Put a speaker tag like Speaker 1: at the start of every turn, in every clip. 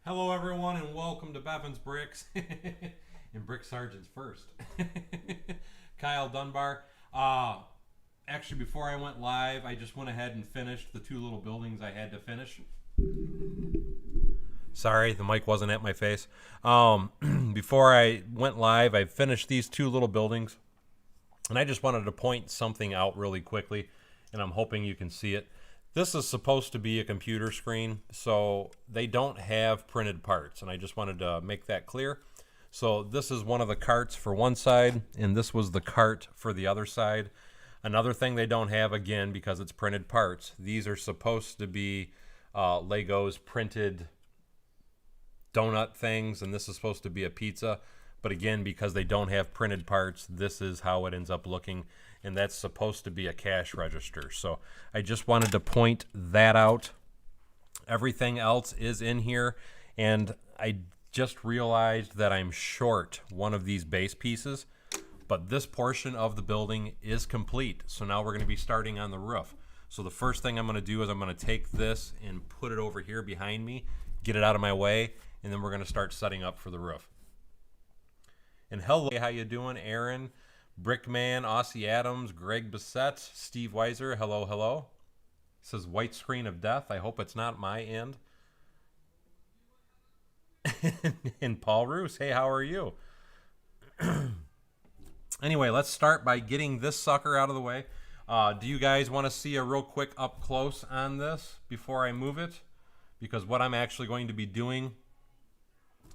Speaker 1: Hello, everyone, and welcome to Bevins Bricks and Brick Sergeants first. Kyle Dunbar. Actually, before I went live, I just went ahead and finished the two little buildings I had to finish. Sorry, the mic wasn't at my face. Before I went live, I finished these two little buildings, and I just wanted to point something out really quickly, and I'm hoping you can see it. This is supposed to be a computer screen, so they don't have printed parts, and I just wanted to make that clear. So this is one of the carts for one side, and this was the cart for the other side. Another thing they don't have, again, because it's printed parts, these are supposed to be Legos printed donut things, and this is supposed to be a pizza. But again, because they don't have printed parts, this is how it ends up looking, and that's supposed to be a cash register. So I just wanted to point that out. Everything else is in here, and I just realized that I'm short one of these base pieces, but this portion of the building is complete. So now we're going to be starting on the roof. So the first thing I'm going to do is I'm going to take this and put it over here behind me, get it out of my way, and then we're going to start setting up for the roof. And hello, how you doing, Aaron, Brickman, Aussie Adams, Greg Bissett, Steve Weiser, hello, hello. It says white screen of death. I hope it's not my end. And Paul Roos, hey, how are you? Anyway, let's start by getting this sucker out of the way. Do you guys want to see a real quick up close on this before I move it? Because what I'm actually going to be doing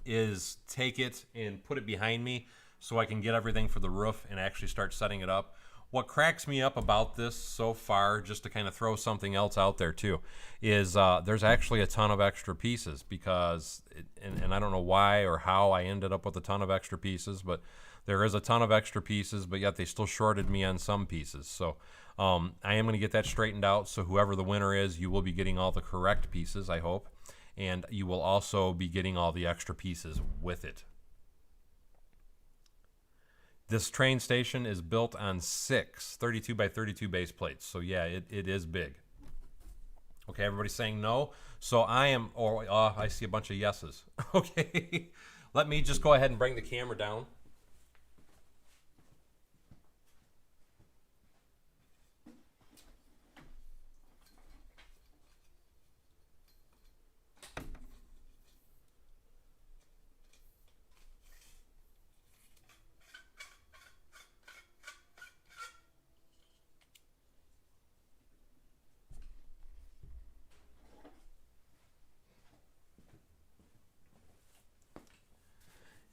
Speaker 1: is take it and put it behind me so I can get everything for the roof and actually start setting it up. What cracks me up about this so far, just to kind of throw something else out there too, is there's actually a ton of extra pieces because, and I don't know why or how I ended up with a ton of extra pieces, but there is a ton of extra pieces, but yet they still shorted me on some pieces. So I am going to get that straightened out. So whoever the winner is, you will be getting all the correct pieces, I hope. And you will also be getting all the extra pieces with it. This train station is built on 6 32 by 32 base plates. So yeah, it is big. Okay, everybody's saying no. So I am, or I see a bunch of yeses. Okay, let me just go ahead and bring the camera down.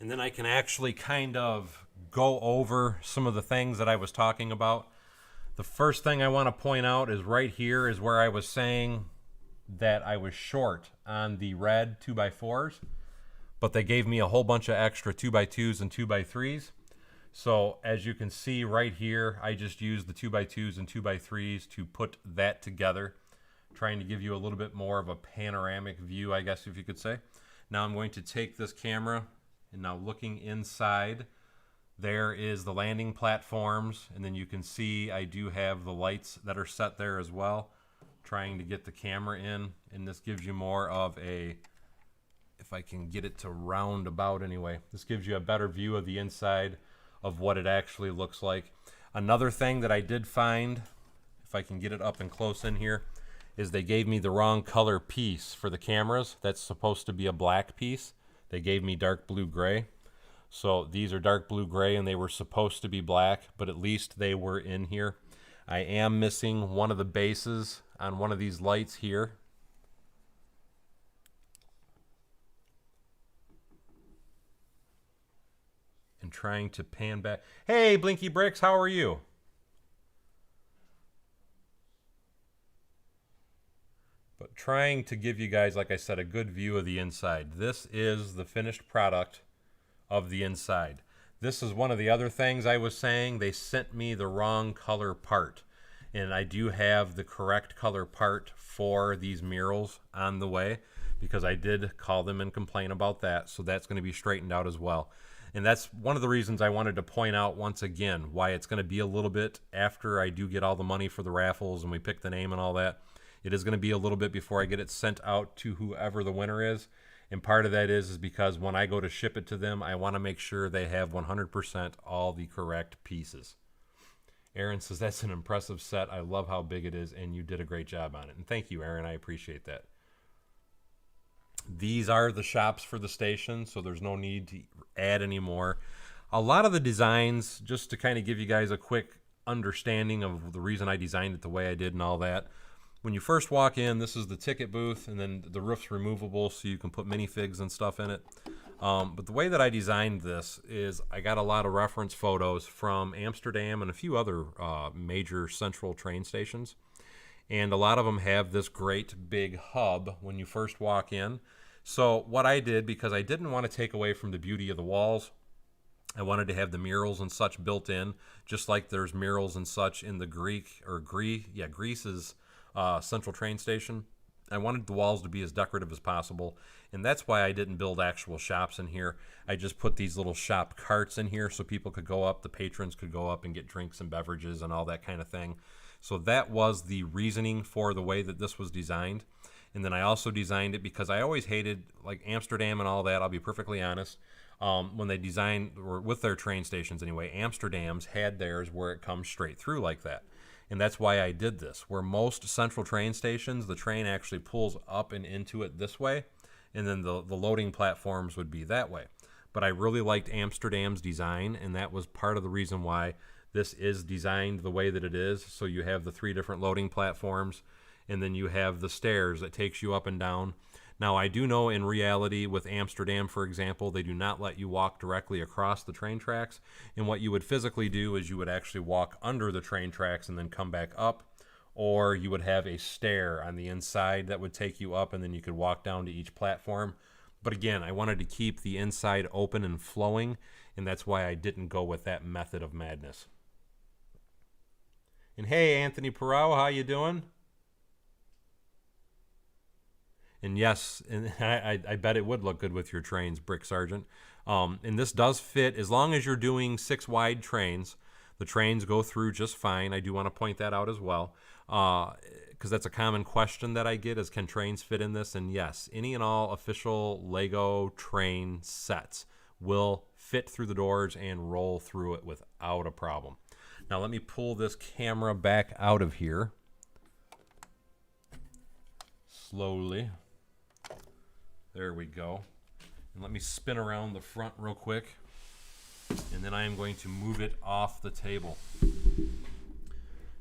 Speaker 1: And then I can actually kind of go over some of the things that I was talking about. The first thing I want to point out is right here is where I was saying that I was short on the red 2x4s, but they gave me a whole bunch of extra 2x2s and 2x3s. So as you can see right here, I just used the 2x2s and 2x3s to put that together, trying to give you a little bit more of a panoramic view, I guess if you could say. Now I'm going to take this camera, and now looking inside, there is the landing platforms, and then you can see I do have the lights that are set there as well, trying to get the camera in, and this gives you more of a, if I can get it to round about anyway, this gives you a better view of the inside of what it actually looks like. Another thing that I did find, if I can get it up and close in here, is they gave me the wrong color piece for the cameras. That's supposed to be a black piece. They gave me dark blue gray. So these are dark blue gray and they were supposed to be black, but at least they were in here. I am missing one of the bases on one of these lights here. And trying to pan back. Hey, Blinky Bricks, how are you? But trying to give you guys, like I said, a good view of the inside. This is the finished product of the inside. This is one of the other things I was saying. They sent me the wrong color part. And I do have the correct color part for these murals on the way, because I did call them and complain about that. So that's going to be straightened out as well. And that's one of the reasons I wanted to point out once again why it's going to be a little bit after I do get all the money for the raffles and we pick the name and all that. It is going to be a little bit before I get it sent out to whoever the winner is. And part of that is because when I go to ship it to them, I want to make sure they have 100% all the correct pieces. Aaron says, that's an impressive set. I love how big it is, and you did a great job on it. And thank you, Aaron. I appreciate that. These are the shops for the station, so there's no need to add any more. A lot of the designs, just to kind of give you guys a quick understanding of the reason I designed it the way I did and all that. When you first walk in, this is the ticket booth, and then the roof's removable so you can put minifigs and stuff in it. But the way that I designed this is I got a lot of reference photos from Amsterdam and a few other major central train stations. And a lot of them have this great big hub when you first walk in. So what I did, because I didn't want to take away from the beauty of the walls, I wanted to have the murals and such built in, just like there's murals and such in the Greece's central train station. I wanted the walls to be as decorative as possible, and that's why I didn't build actual shops in here. I just put these little shop carts in here so people could go up, the patrons could go up and get drinks and beverages and all that kind of thing. So that was the reasoning for the way that this was designed. And then I also designed it because I always hated, like, Amsterdam and all that, I'll be perfectly honest. When they designed, or with their train stations anyway, Amsterdam's had theirs where it comes straight through like that. And that's why I did this. Where most central train stations, the train actually pulls up and into it this way, and then the loading platforms would be that way. But I really liked Amsterdam's design, and that was part of the reason why this is designed the way that it is. So you have the 3 different loading platforms, and then you have the stairs that takes you up and down. Now, I do know in reality with Amsterdam, for example, they do not let you walk directly across the train tracks. And what you would physically do is you would actually walk under the train tracks and then come back up. Or you would have a stair on the inside that would take you up, and then you could walk down to each platform. But again, I wanted to keep the inside open and flowing, and that's why I didn't go with that method of madness. And hey, Anthony Perot, how you doing? And yes, and I bet it would look good with your trains, Brick Sergeant. And this does fit, as long as you're doing 6 wide trains, the trains go through just fine. I do want to point that out as well, because that's a common question that I get is, can trains fit in this? And yes, any and all official Lego train sets will fit through the doors and roll through it without a problem. Now let me pull this camera back out of here slowly. There we go. And let me spin around the front real quick, and then I am going to move it off the table.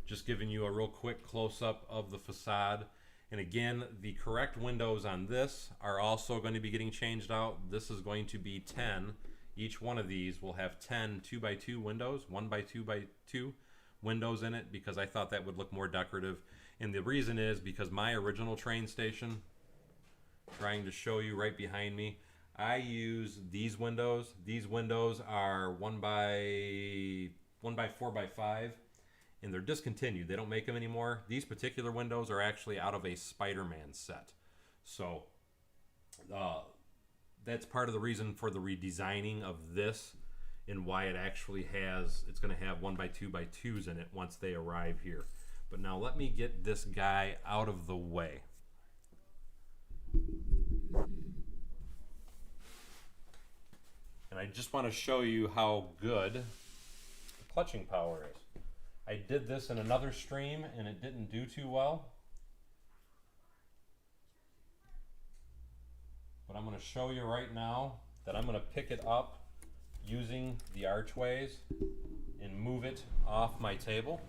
Speaker 1: Just giving you a real quick close-up of the facade. And again, the correct windows on this are also going to be getting changed out. This is going to be 10. Each one of these will have 10 2x2 windows, 1x2x2 windows in it, because I thought that would look more decorative. And the reason is because my original train station, trying to show you right behind me, I use these windows. These windows are 1x4x5, and they're discontinued. They don't make them anymore. These particular windows are actually out of a Spider-Man set. So that's part of the reason for the redesigning of this, and why it actually has, it's going to have 1x2x2s in it once they arrive here. But now let me get this guy out of the way. And I just want to show you how good the clutching power is. I did this in another stream and it didn't do too well. But I'm going to show you right now that I'm going to pick it up using the archways and move it off my table.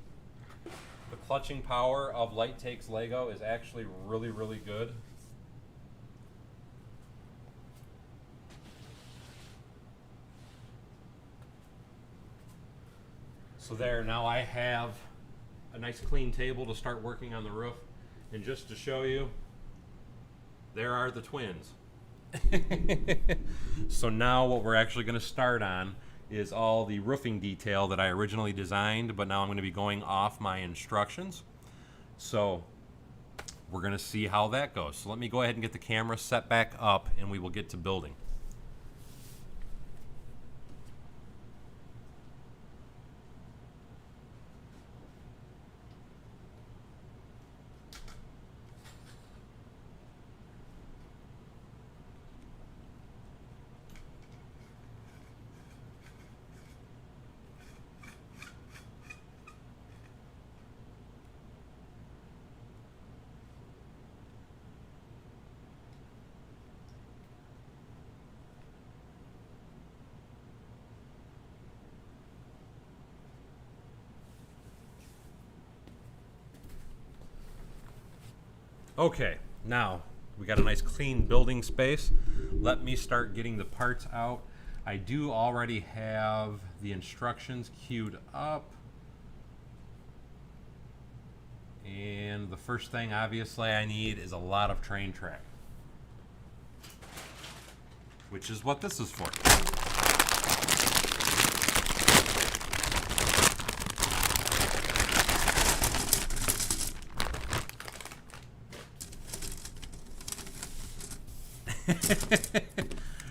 Speaker 1: The clutching power of LighTake's Lego is actually really, really good. So there, now I have a nice clean table to start working on the roof. And just to show you, there are the twins. So now what we're actually going to start on is all the roofing detail that I originally designed, but now I'm going to be going off my instructions. So we're going to see how that goes. So let me go ahead and get the camera set back up and we will get to building. Okay, now we got a nice clean building space. Let me start getting the parts out. I do already have the instructions queued up. And the first thing, obviously, I need is a lot of train track, which is what this is for.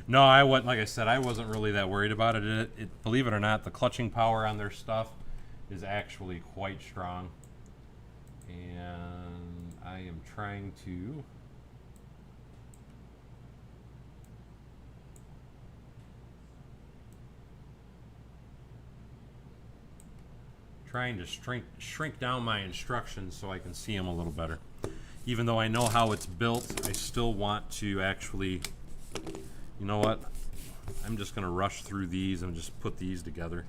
Speaker 1: No, I wasn't. Like I said, I wasn't really that worried about it. Believe it or not, the clutching power on their stuff is actually quite strong. And I am trying to shrink down my instructions so I can see them a little better. Even though I know how it's built, I still want to actually, you know what? I'm just going to rush through these and just put these together.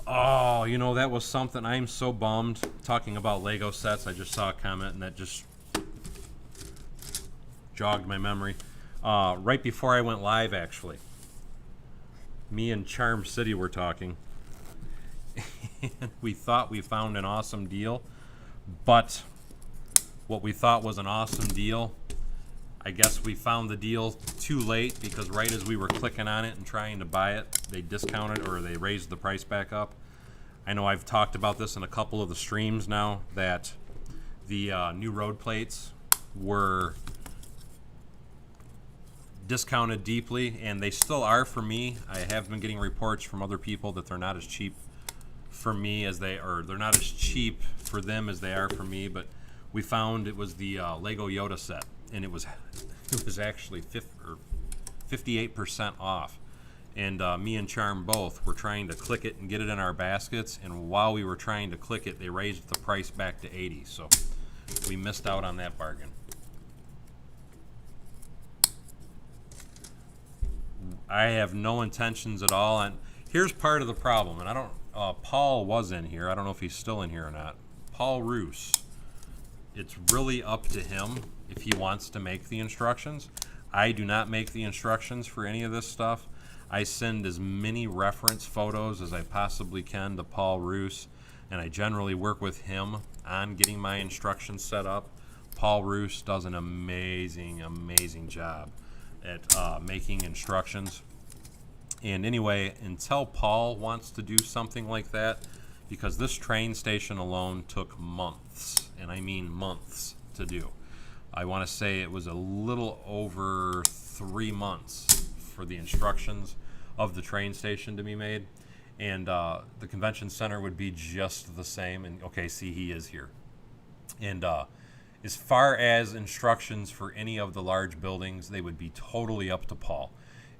Speaker 1: Oh, you know, that was something. I'm so bummed. Talking about Lego sets, I just saw a comment and that just jogged my memory. Right before I went live, actually, me and Charm City were talking. And we thought we found an awesome deal, but what we thought was an awesome deal, I guess we found the deal too late, because right as we were clicking on it and trying to buy it, they discounted or they raised the price back up. I know I've talked about this in a couple of the streams now, that the new road plates were discounted deeply, and they still are for me. I have been getting reports from other people that they're not as cheap for me as they're not as cheap for them as they are for me. But we found it was the Lego Yoda set, and it was actually 58% off. And me and Charm both were trying to click it and get it in our baskets, and while we were trying to click it, they raised the price back to 80. So we missed out on that bargain. I have no intentions at all. And here's part of the problem, and I don't. Paul was in here. I don't know if he's still in here or not. Paul Roos. It's really up to him if he wants to make the instructions. I do not make the instructions for any of this stuff. I send as many reference photos as I possibly can to Paul Roos, and I generally work with him on getting my instructions set up. Paul Roos does an amazing, amazing job at making instructions. And anyway, until Paul wants to do something like that, because this train station alone took months, and I mean months to do. I want to say it was a little over 3 months for the instructions of the train station to be made. And the convention center would be just the same. And okay, see, he is here. And as far as instructions for any of the large buildings, they would be totally up to Paul.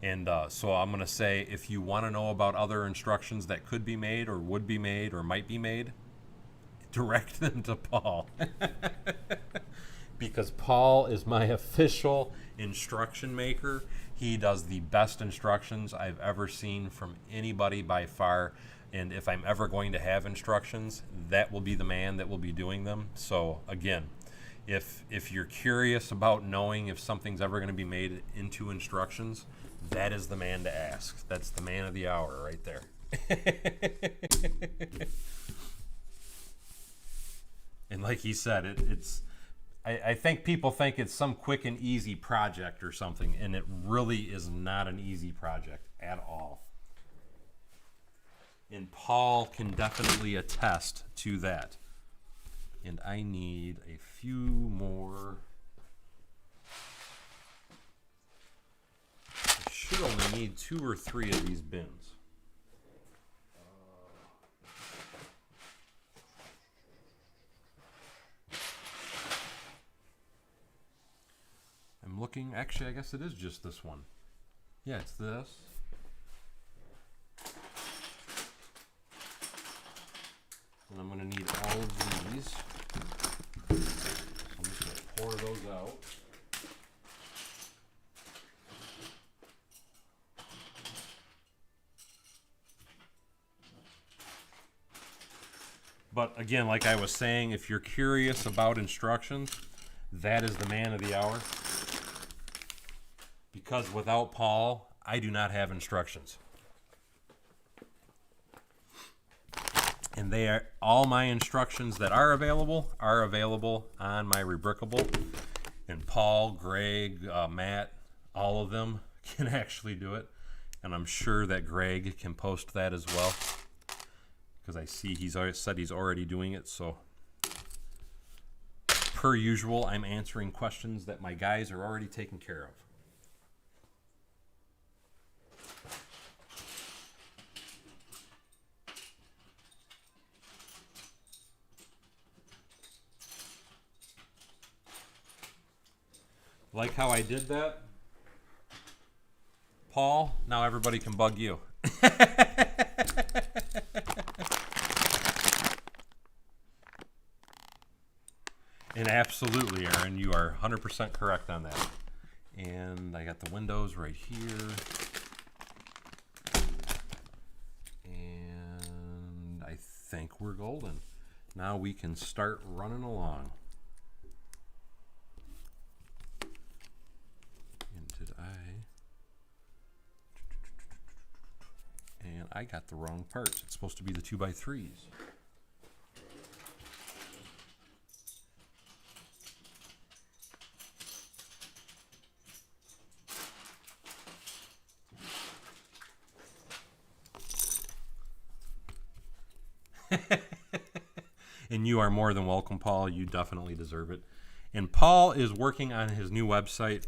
Speaker 1: And so I'm going to say, if you want to know about other instructions that could be made or would be made or might be made, direct them to Paul. Because Paul is my official instruction maker. He does the best instructions I've ever seen from anybody by far. And if I'm ever going to have instructions, that will be the man that will be doing them. So again, if you're curious about knowing if something's ever going to be made into instructions, that is the man to ask. That's the man of the hour right there. And like he said, I think people think it's some quick and easy project or something, and it really is not an easy project at all. And Paul can definitely attest to that. And I need a few more. I should only need 2 or 3 of these bins. I'm looking, actually, I guess it is just this one. Yeah, it's this. And I'm going to need all of these. I'm just going to pour those out. But again, like I was saying, if you're curious about instructions, that is the man of the hour. Because without Paul, I do not have instructions. And they are all my instructions that are available on my Rebrickable. And Paul, Greg, Matt, all of them can actually do it. And I'm sure that Greg can post that as well, because I see he's already said he's already doing it. So per usual, I'm answering questions that my guys are already taking care of. Like how I did that, Paul? Now everybody can bug you. And absolutely, Aaron, you are 100% correct on that. And I got the windows right here. And I think we're golden. Now we can start running along. And did I? And I got the wrong parts. It's supposed to be the 2x3s. And you are more than welcome, Paul. You definitely deserve it. And Paul is working on his new website.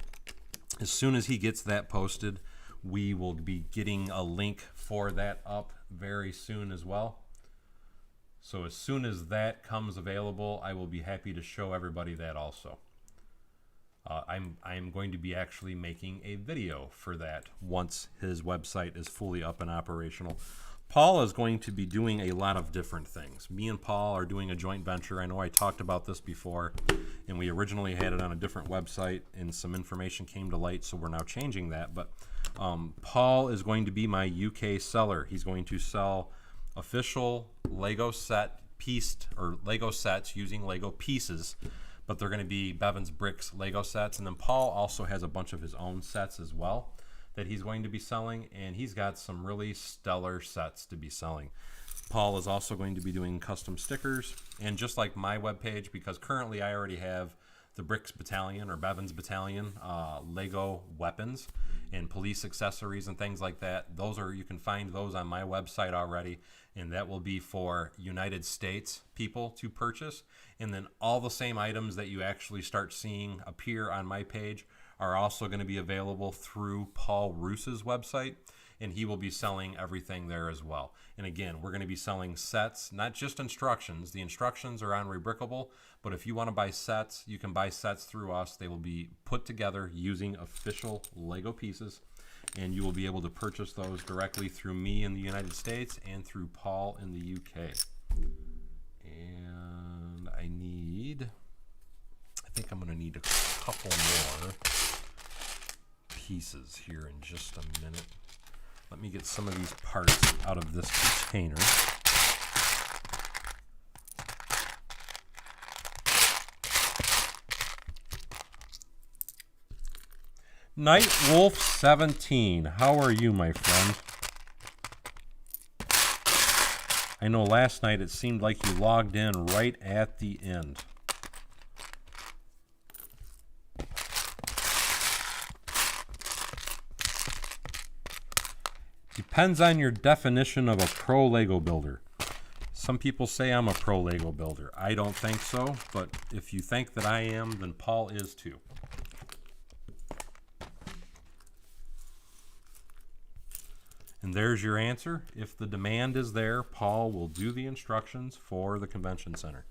Speaker 1: As soon as he gets that posted, we will be getting a link for that up very soon as well. So as soon as that comes available, I will be happy to show everybody that also. I'm going to be actually making a video for that once his website is fully up and operational. Paul is going to be doing a lot of different things. Me and Paul are doing a joint venture. I know I talked about this before, and we originally had it on a different website, and some information came to light, so we're now changing that. But Paul is going to be my UK seller. He's going to sell official Lego set pieced, or Lego sets using Lego pieces, but they're going to be Bevins Bricks Lego sets. And then Paul also has a bunch of his own sets as well that he's going to be selling, and he's got some really stellar sets to be selling. Paul is also going to be doing custom stickers, and just like my webpage, because currently I already have the Bricks Battalion or Bevins Battalion Lego weapons and police accessories and things like that. You can find those on my website already, and that will be for United States people to purchase. And then all the same items that you actually start seeing appear on my page are also going to be available through Paul Roos's website, and he will be selling everything there as well. And again, we're going to be selling sets, not just instructions. The instructions are on Rebrickable, but if you want to buy sets, you can buy sets through us. They will be put together using official Lego pieces, and you will be able to purchase those directly through me in the United States and through Paul in the UK. And I think I'm going to need a couple more pieces here in just a minute. Let me get some of these parts out of this container. Night Wolf 17, how are you, my friend? I know last night it seemed like you logged in right at the end. Depends on your definition of a pro Lego builder. Some people say I'm a pro Lego builder. I don't think so, but if you think that I am, then Paul is too. And there's your answer. If the demand is there, Paul will do the instructions for the convention center.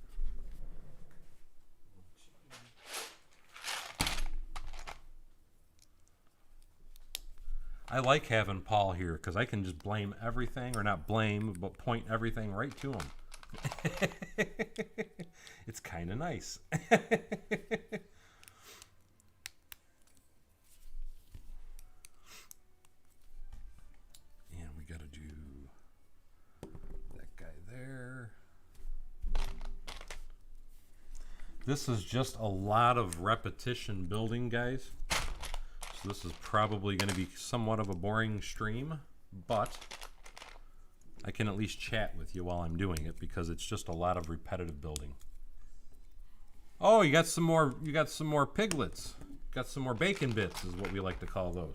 Speaker 1: I like having Paul here because I can just blame everything, or not blame, but point everything right to him. It's kind of nice. And we got to do that guy there. This is just a lot of repetition building, guys. So this is probably going to be somewhat of a boring stream, but I can at least chat with you while I'm doing it because it's just a lot of repetitive building. Oh, you got some more. You got some more piglets. Got some more bacon bits, is what we like to call those.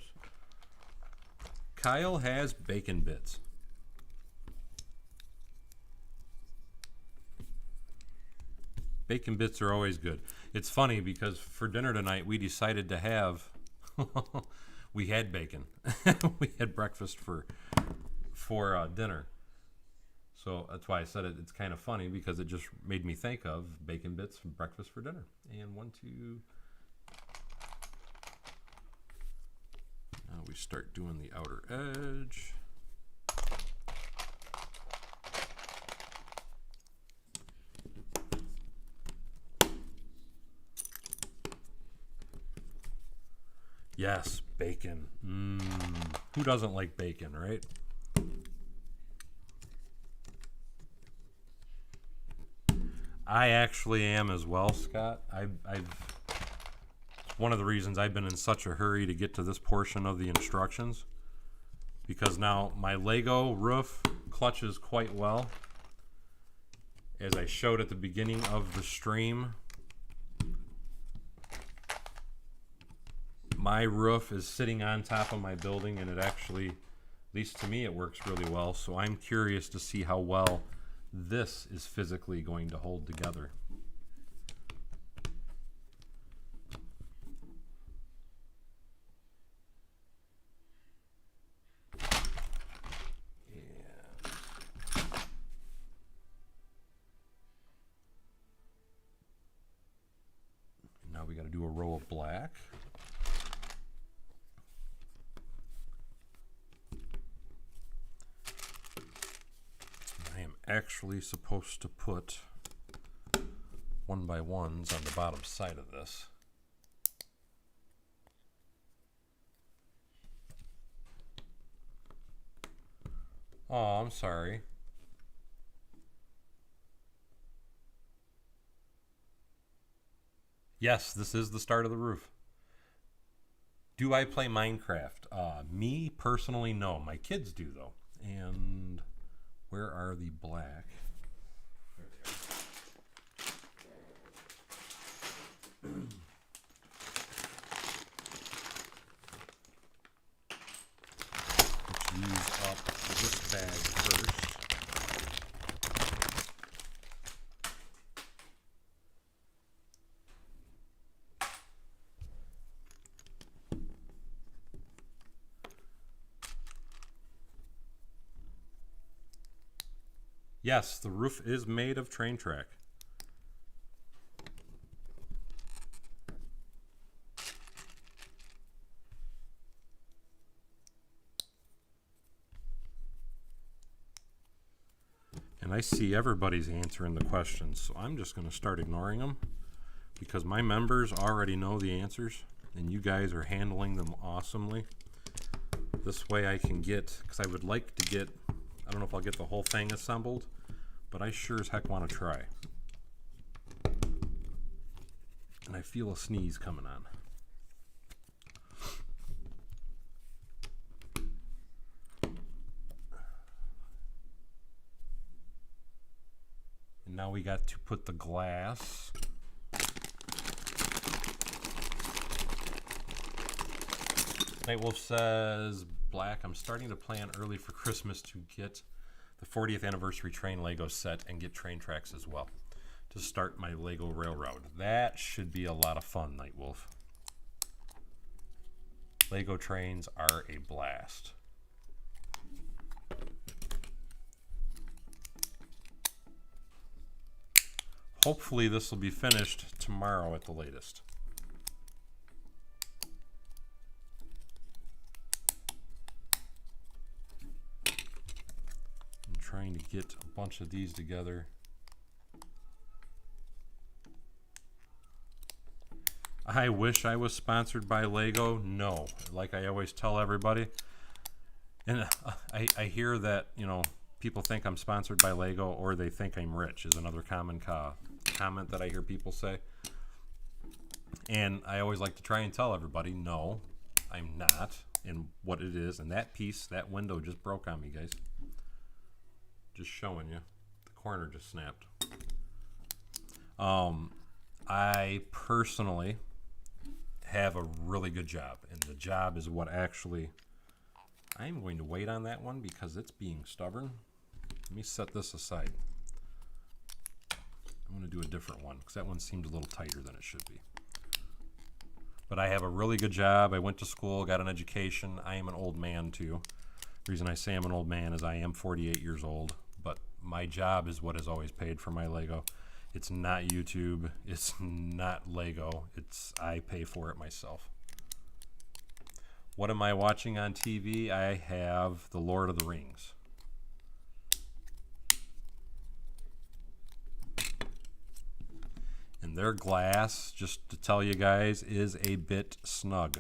Speaker 1: Kyle has bacon bits. Bacon bits are always good. It's funny because for dinner tonight we decided to have. We had bacon. We had breakfast for dinner. So that's why I said it. It's kind of funny because it just made me think of bacon bits for breakfast for dinner. And 1, 2. Now we start doing the outer edge. Yes, bacon. Who doesn't like bacon, right? I actually am as well, Scott. It's one of the reasons I've been in such a hurry to get to this portion of the instructions, because now my Lego roof clutches quite well. As I showed at the beginning of the stream, my roof is sitting on top of my building, and it actually, at least to me, it works really well. So I'm curious to see how well this is physically going to hold together. And now we got to do a row of black. Actually supposed to put 1x1s on the bottom side of this. Oh, I'm sorry. Yes, this is the start of the roof. Do I play Minecraft? Me personally, no. My kids do though. And where are the black? Let's use up this bag first. Yes, the roof is made of train track. And I see everybody's answering the questions, so I'm just going to start ignoring them because my members already know the answers and you guys are handling them awesomely. This way I can get, because I would like to get, I don't know if I'll get the whole thing assembled, but I sure as heck want to try. And I feel a sneeze coming on. And now we got to put the glass. Nightwolf says, Black, I'm starting to plan early for Christmas to get the 40th anniversary train Lego set and get train tracks as well to start my Lego railroad. That should be a lot of fun, Nightwolf. Lego trains are a blast. Hopefully this will be finished tomorrow at the latest. trying to get a bunch of these together. I wish I was sponsored by Lego. No, like I always tell everybody. And I hear that, you know, people think I'm sponsored by Lego, or they think I'm rich, is another common comment that I hear people say. And I always like to try and tell everybody, no, I'm not. And what it is, and that piece, that window just broke on me, guys. Just showing you. The corner just snapped. I personally have a really good job, and the job is what actually... I'm going to wait on that one because it's being stubborn. Let me set this aside. I'm going to do a different one because that one seemed a little tighter than it should be. But I have a really good job. I went to school, got an education. I am an old man too. The reason I say I'm an old man is I am 48 years old, but my job is what has always paid for my Lego. It's not YouTube. It's not Lego. I pay for it myself. What am I watching on TV? I have The Lord of the Rings. And their glass, just to tell you guys, is a bit snug.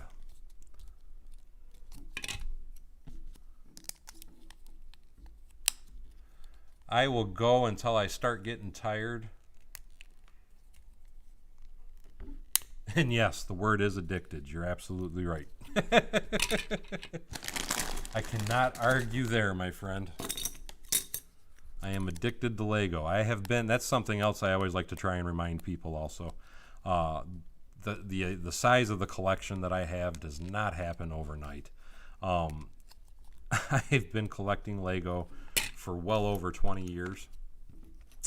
Speaker 1: I will go until I start getting tired. And yes, the word is addicted. You're absolutely right. I cannot argue there, my friend. I am addicted to Lego. I have been. That's something else I always like to try and remind people also. The size of the collection that I have does not happen overnight. I've been collecting Lego for well over 20 years.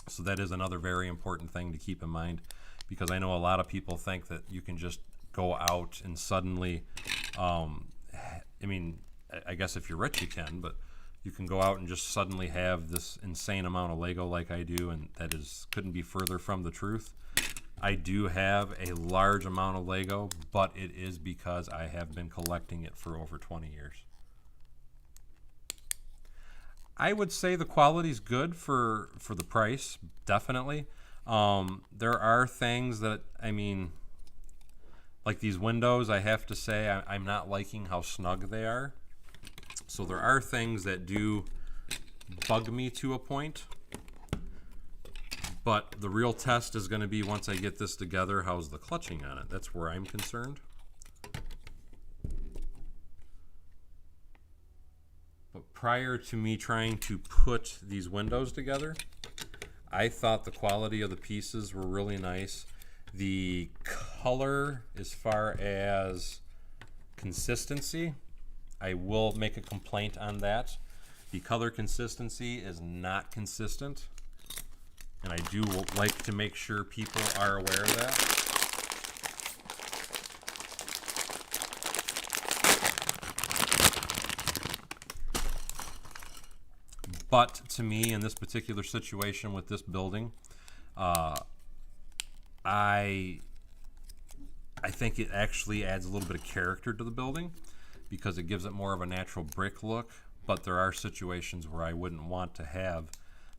Speaker 1: So that is another very important thing to keep in mind, because I know a lot of people think that you can just go out and suddenly, I mean, I guess if you're rich you can, but you can go out and just suddenly have this insane amount of Lego like I do, and that couldn't be further from the truth. I do have a large amount of Lego, but it is because I have been collecting it for over 20 years. I would say the quality's good for the price, definitely. There are things that, I mean, like these windows, I have to say I'm not liking how snug they are. So there are things that do bug me to a point. But the real test is going to be once I get this together, how's the clutching on it? That's where I'm concerned. But prior to me trying to put these windows together, I thought the quality of the pieces were really nice. The color, as far as consistency, I will make a complaint on that. The color consistency is not consistent, and I do like to make sure people are aware of that. But to me, in this particular situation with this building, I think it actually adds a little bit of character to the building because it gives it more of a natural brick look. But there are situations where I wouldn't want to have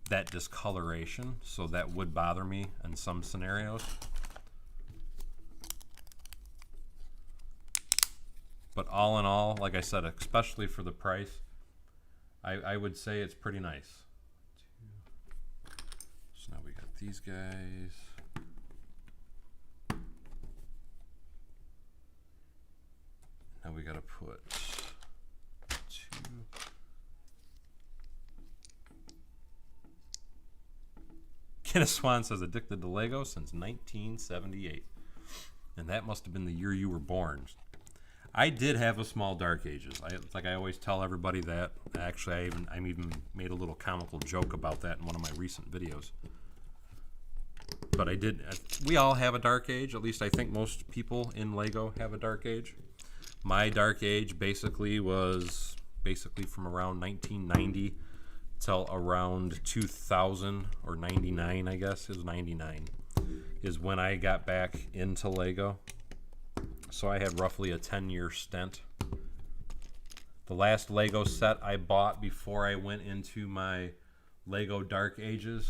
Speaker 1: that discoloration, so that would bother me in some scenarios. But all in all, like I said, especially for the price, I would say it's pretty nice. So now we got these guys. Now we got to put two. Kenneth Swan says addicted to Lego since 1978. And that must have been the year you were born. I did have a small dark ages. I always tell everybody that. Actually, I even made a little comical joke about that in one of my recent videos. But I did. We all have a dark age. At least I think most people in Lego have a dark age. My dark age basically was from around 1990 till around 2000 or 99, I guess. It was 99 is when I got back into Lego. So I had roughly a 10-year stint. The last Lego set I bought before I went into my Lego Dark Ages.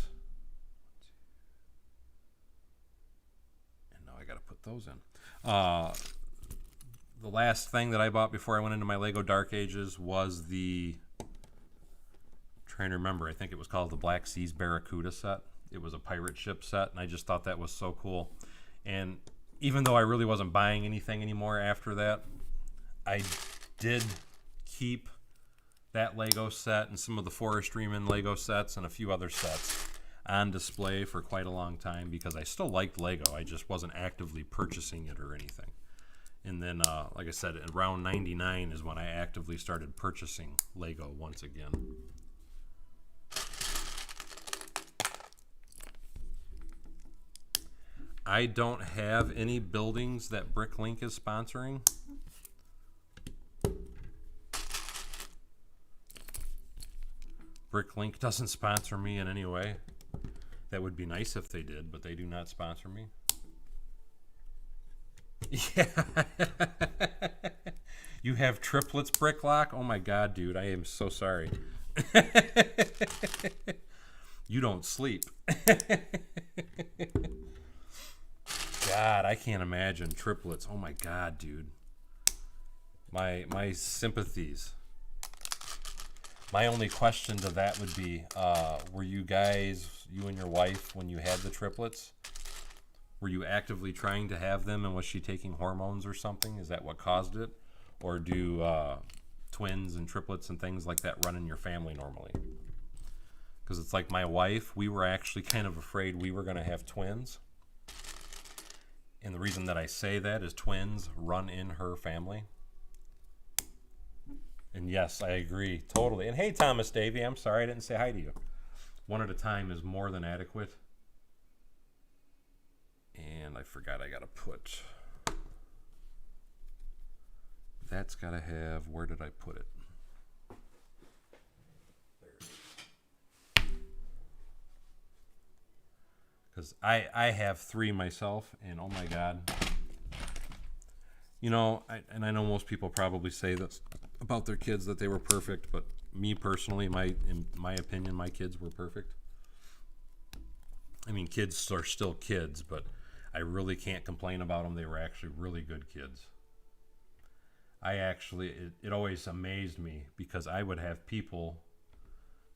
Speaker 1: And now I got to put those in. The last thing that I bought before I went into my Lego Dark Ages was the, trying to remember, I think it was called the Black Seas Barracuda set. It was a pirate ship set, and I just thought that was so cool. And even though I really wasn't buying anything anymore after that, I did keep that Lego set and some of the Forest Dreamin' Lego sets and a few other sets on display for quite a long time because I still liked Lego. I just wasn't actively purchasing it or anything. And then, like I said, around 99 is when I actively started purchasing Lego once again. I don't have any buildings that Bricklink is sponsoring. Bricklink doesn't sponsor me in any way. That would be nice if they did, but they do not sponsor me. Yeah. You have triplets, Bricklock? Oh my god, dude, I am so sorry. You don't sleep. God, I can't imagine triplets. Oh my god, dude. My sympathies. My only question to that would be, were you guys, you and your wife, when you had the triplets, were you actively trying to have them, and was she taking hormones or something? Is that what caused it? Or do twins and triplets and things like that run in your family normally? Because it's like my wife, we were actually kind of afraid we were going to have twins. And the reason that I say that is twins run in her family. And yes, I agree totally. And hey, Thomas Davey, I'm sorry I didn't say hi to you. One at a time is more than adequate. And I forgot I got to put... That's got to have... Where did I put it? There it is. Because I have 3 myself, and oh my god. You know, I know most people probably say this about their kids, that they were perfect, but me personally, in my opinion, my kids were perfect. I mean, kids are still kids, but I really can't complain about them. They were actually really good kids. It always amazed me because I would have people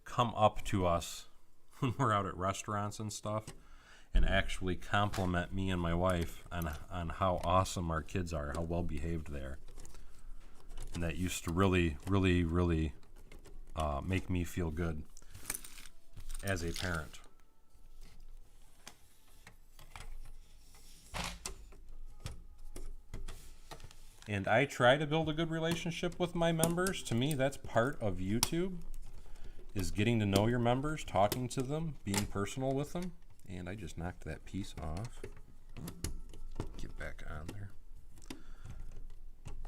Speaker 1: come up to us when we're out at restaurants and stuff and actually compliment me and my wife on how awesome our kids are, how well behaved they are. And that used to really, really, really make me feel good as a parent. And I try to build a good relationship with my members. To me, that's part of YouTube, is getting to know your members, talking to them, being personal with them. And I just knocked that piece off. Get back on there.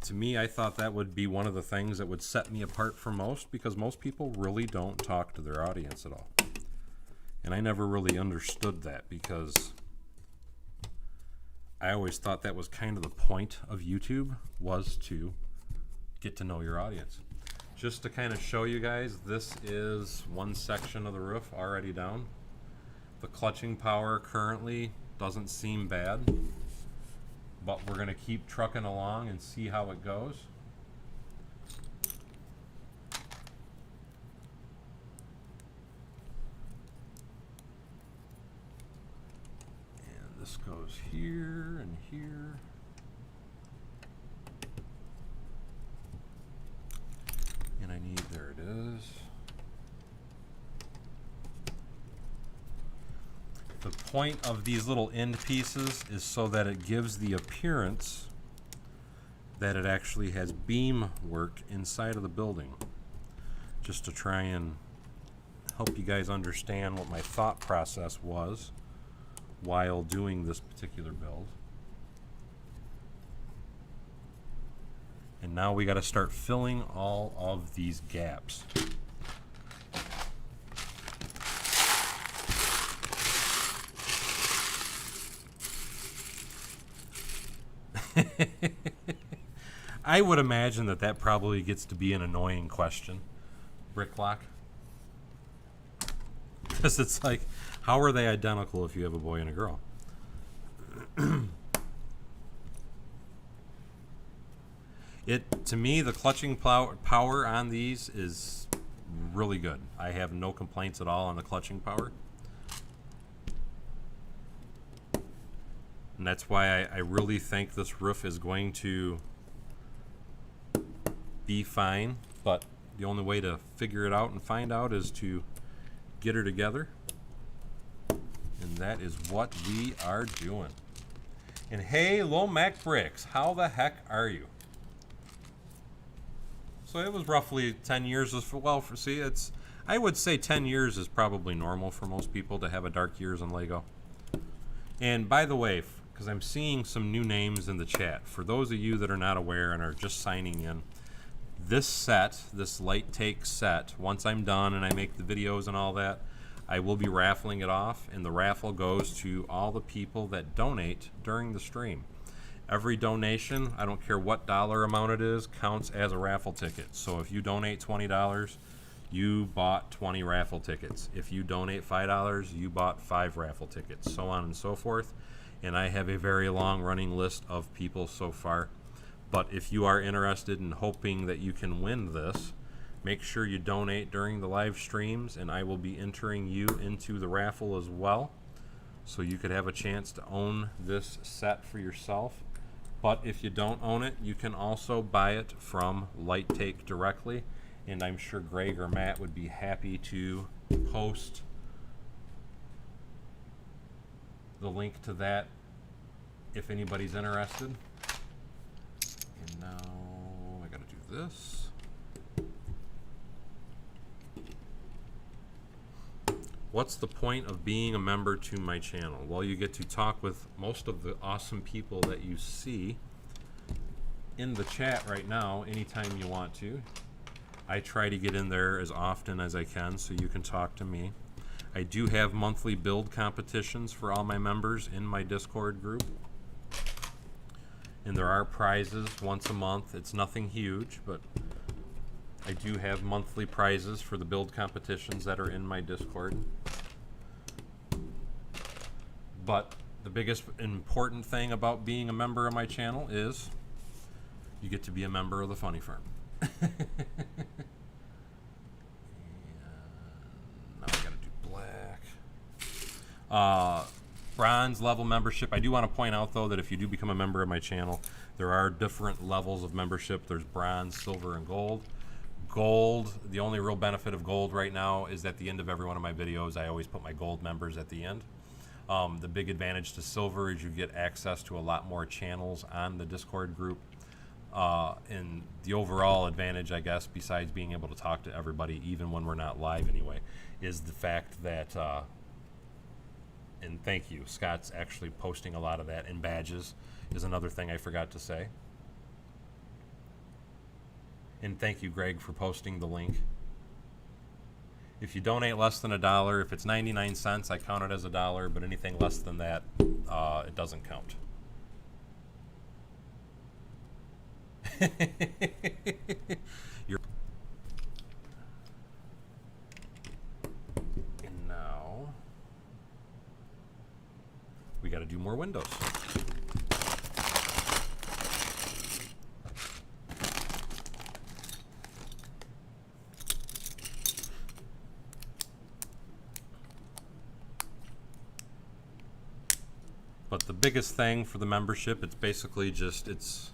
Speaker 1: To me, I thought that would be one of the things that would set me apart from most, because most people really don't talk to their audience at all. And I never really understood that, because I always thought that was kind of the point of YouTube, was to get to know your audience. Just to kind of show you guys, this is one section of the roof already down. The clutching power currently doesn't seem bad, but we're going to keep trucking along and see how it goes. And this goes here and here. And I need, there it is. The point of these little end pieces is so that it gives the appearance that it actually has beam work inside of the building. Just to try and help you guys understand what my thought process was while doing this particular build. And now we got to start filling all of these gaps. I would imagine that probably gets to be an annoying question. Bricklock. Because it's like, how are they identical if you have a boy and a girl? To me, the clutching power on these is really good. I have no complaints at all on the clutching power. And that's why I really think this roof is going to be fine. But the only way to figure it out and find out is to get her together. And that is what we are doing. And hey, Lomac Bricks, how the heck are you? So it was roughly 10 years. I would say 10 years is probably normal for most people to have a dark years in Lego. And by the way, because I'm seeing some new names in the chat, for those of you that are not aware and are just signing in, this set, this LighTake set, once I'm done and I make the videos and all that, I will be raffling it off, and the raffle goes to all the people that donate during the stream. Every donation, I don't care what dollar amount it is, counts as a raffle ticket. So if you donate $20, you bought 20 raffle tickets. If you donate $5, you bought 5 raffle tickets, so on and so forth. And I have a very long running list of people so far. But if you are interested in hoping that you can win this, make sure you donate during the live streams, and I will be entering you into the raffle as well. So you could have a chance to own this set for yourself. But if you don't own it, you can also buy it from LighTake directly. And I'm sure Greg or Matt would be happy to post the link to that if anybody's interested. And now I gotta do this. What's the point of being a member to my channel? Well, you get to talk with most of the awesome people that you see in the chat right now anytime you want to. I try to get in there as often as I can so you can talk to me. I do have monthly build competitions for all my members in my Discord group. And there are prizes once a month. It's nothing huge, but I do have monthly prizes for the build competitions that are in my Discord. But the biggest important thing about being a member of my channel is you get to be a member of the Funny Farm. And now I gotta do black. Bronze level membership. I do want to point out though that if you do become a member of my channel, there are different levels of membership. There's bronze, silver, and gold. Gold, the only real benefit of gold right now is at the end of every one of my videos, I always put my gold members at the end. The big advantage to silver is you get access to a lot more channels on the Discord group. And the overall advantage, I guess, besides being able to talk to everybody, even when we're not live anyway, is the fact that, and thank you, Scott's actually posting a lot of that, and badges is another thing I forgot to say. And thank you, Greg, for posting the link. If you donate less than $1, if it's 99 cents, I count it as $1, but anything less than that, it doesn't count. And now we got to do more windows. But the biggest thing for the membership, it's basically just, it's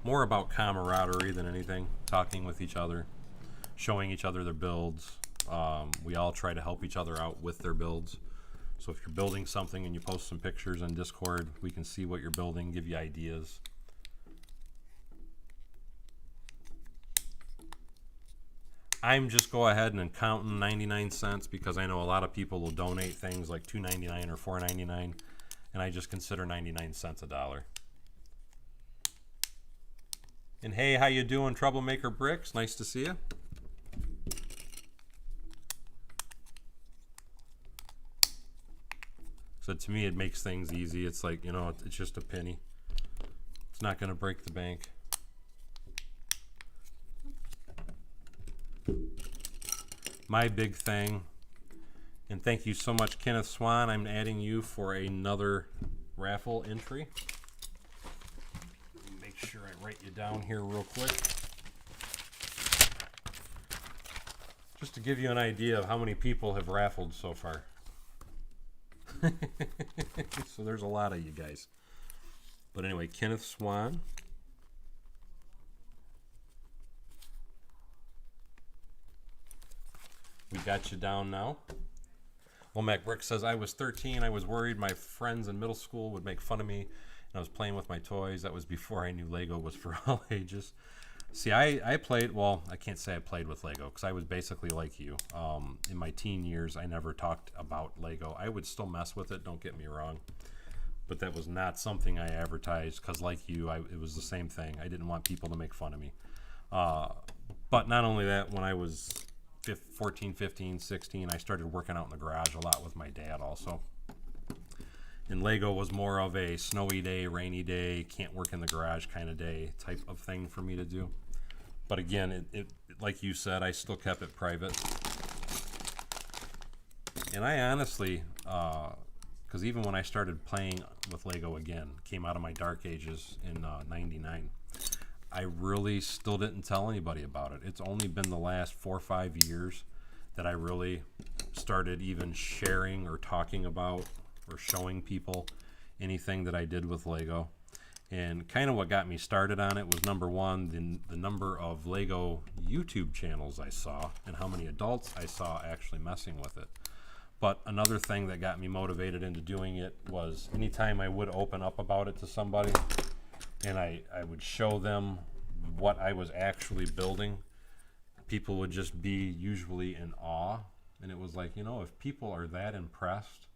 Speaker 1: more about camaraderie than anything, talking with each other, showing each other their builds. We all try to help each other out with their builds. So if you're building something and you post some pictures on Discord, we can see what you're building, give you ideas. I'm just go ahead and counting 99 cents because I know a lot of people will donate things like $2.99 or $4.99, and I just consider 99 cents $1. And hey, how you doing, Troublemaker Bricks? Nice to see you. So to me, it makes things easy. It's like, you know, it's just a penny. It's not going to break the bank. My big thing And thank you so much, Kenneth Swan. I'm adding you for another raffle entry. Make sure I write you down here real quick. Just to give you an idea of how many people have raffled so far. So there's a lot of you guys. But anyway, Kenneth Swan. We got you down now. Womack Brick says, I was 13. I was worried my friends in middle school would make fun of me, and I was playing with my toys. That was before I knew Lego was for all ages. See, I played, well, I can't say I played with Lego because I was basically like you. In my teen years, I never talked about Lego. I would still mess with it, don't get me wrong. But that was not something I advertised because like you, it was the same thing. I didn't want people to make fun of me. But not only that, when I was 14, 15, 16, I started working out in the garage a lot with my dad also. And Lego was more of a snowy day, rainy day, can't work in the garage kind of day type of thing for me to do. But again, it like you said, I still kept it private. And I honestly, because even when I started playing with Lego again, came out of my dark ages in 99, I really still didn't tell anybody about it. It's only been the last 4 or 5 years that I really started even sharing or talking about or showing people anything that I did with Lego. And kind of what got me started on it was, number one, the number of Lego YouTube channels I saw and how many adults I saw actually messing with it. But another thing that got me motivated into doing it was anytime I would open up about it to somebody and I would show them what I was actually building, people would just be usually in awe. And it was like, you know, if people are that impressed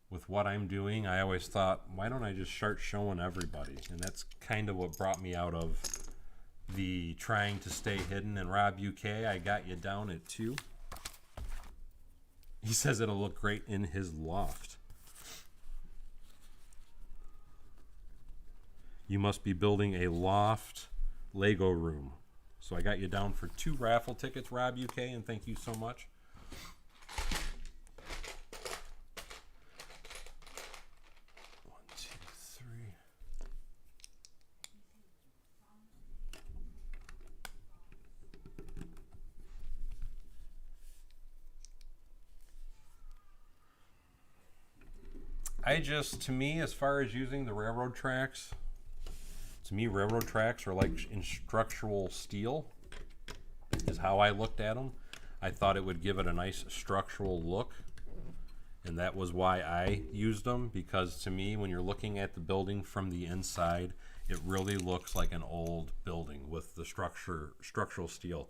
Speaker 1: with what I'm doing, I always thought, why don't I just start showing everybody? And that's kind of what brought me out of the trying to stay hidden. And Rob UK, I got you down at 2. He says it'll look great in his loft. You must be building a loft Lego room. So I got you down for 2 raffle tickets, Rob UK, and thank you so much. To me, as far as using the railroad tracks, to me, railroad tracks are like in structural steel, is how I looked at them. I thought it would give it a nice structural look, and that was why I used them, because to me, when you're looking at the building from the inside, it really looks like an old building with the structural steel.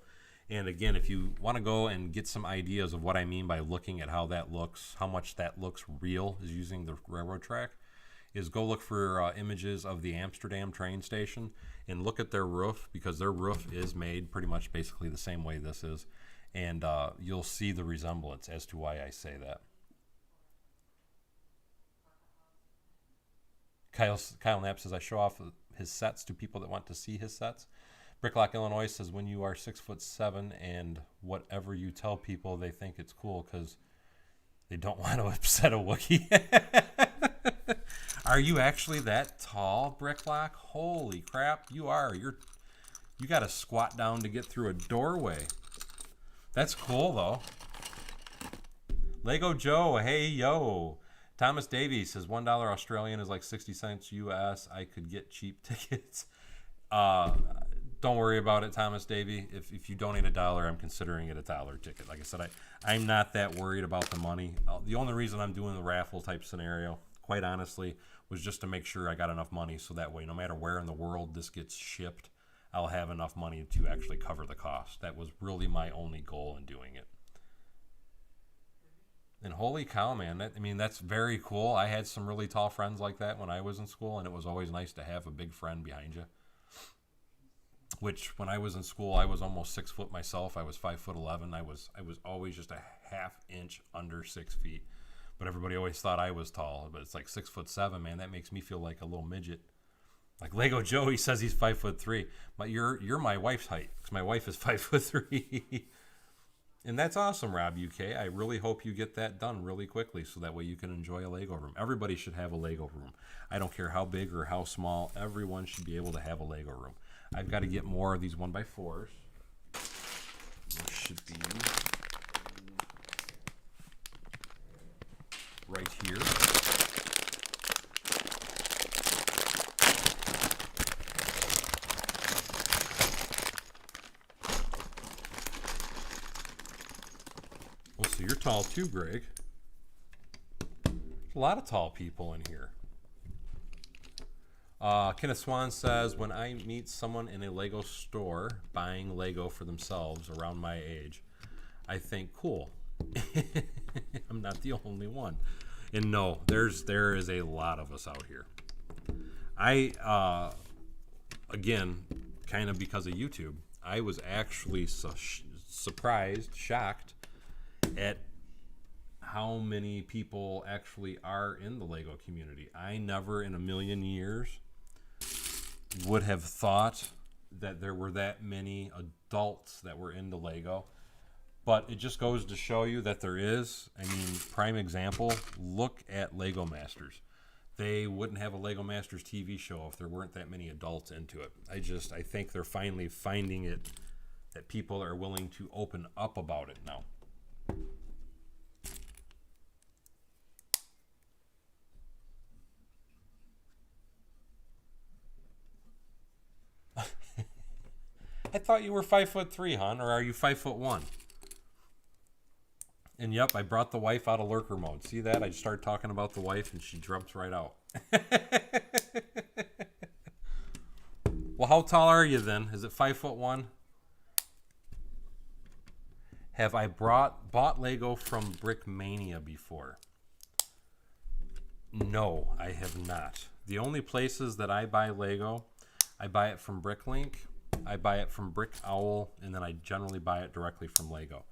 Speaker 1: And again, if you want to go and get some ideas of what I mean by looking at how that looks, how much that looks real is using the railroad track, is go look for images of the Amsterdam train station and look at their roof, because their roof is made pretty much basically the same way this is. And you'll see the resemblance as to why I say that. Kyle Knapp says, I show off his sets to people that want to see his sets. Bricklock, Illinois says, when you are 6'7" and whatever you tell people, they think it's cool because they don't want to upset a Wookiee. Are you actually that tall, Bricklock? Holy crap, you are. You got to squat down to get through a doorway. That's cool, though. Lego Joe, hey, yo. Thomas Davies says, $1 Australian is like 60 cents US. I could get cheap tickets. Don't worry about it, Thomas Davey. If you donate $1, I'm considering it a $1 ticket. Like I said, I'm not that worried about the money. The only reason I'm doing the raffle type scenario, quite honestly, was just to make sure I got enough money so that way, no matter where in the world this gets shipped, I'll have enough money to actually cover the cost. That was really my only goal in doing it. And holy cow, man, that's very cool. I had some really tall friends like that when I was in school, and it was always nice to have a big friend behind you. Which, when I was in school, I was almost 6 foot myself. I was 5'11". I was always just a half inch under 6 feet. But everybody always thought I was tall. But it's like 6'7", man. That makes me feel like a little midget. Like Lego Joe, he says he's 5'3". But you're my wife's height, because my wife is 5'3". And that's awesome, Rob UK. I really hope you get that done really quickly so that way you can enjoy a Lego room. Everybody should have a Lego room. I don't care how big or how small, everyone should be able to have a Lego room. I've got to get more of these 1x4s. There should be right here. Oh, so you're tall too, Greg. There's a lot of tall people in here. Kenneth Swan says, when I meet someone in a Lego store buying Lego for themselves around my age, I think, cool. I'm not the only one. And no, there is a lot of us out here. I, again, kind of because of YouTube, I was actually surprised, shocked at how many people actually are in the Lego community. I never in a million years would have thought that there were that many adults that were into Lego. But it just goes to show you that there is. I mean, prime example, look at Lego Masters. They wouldn't have a Lego Masters TV show if there weren't that many adults into it. I think they're finally finding it that people are willing to open up about it now. I thought you were 5'3", hon, or are you 5'1"? And yep, I brought the wife out of lurker mode. See that? I started talking about the wife and she jumps right out. Well, how tall are you then? Is it 5'1"? Have I bought Lego from Brickmania before? No, I have not. The only places that I buy Lego, I buy it from Bricklink, I buy it from Brick Owl, and then I generally buy it directly from Lego.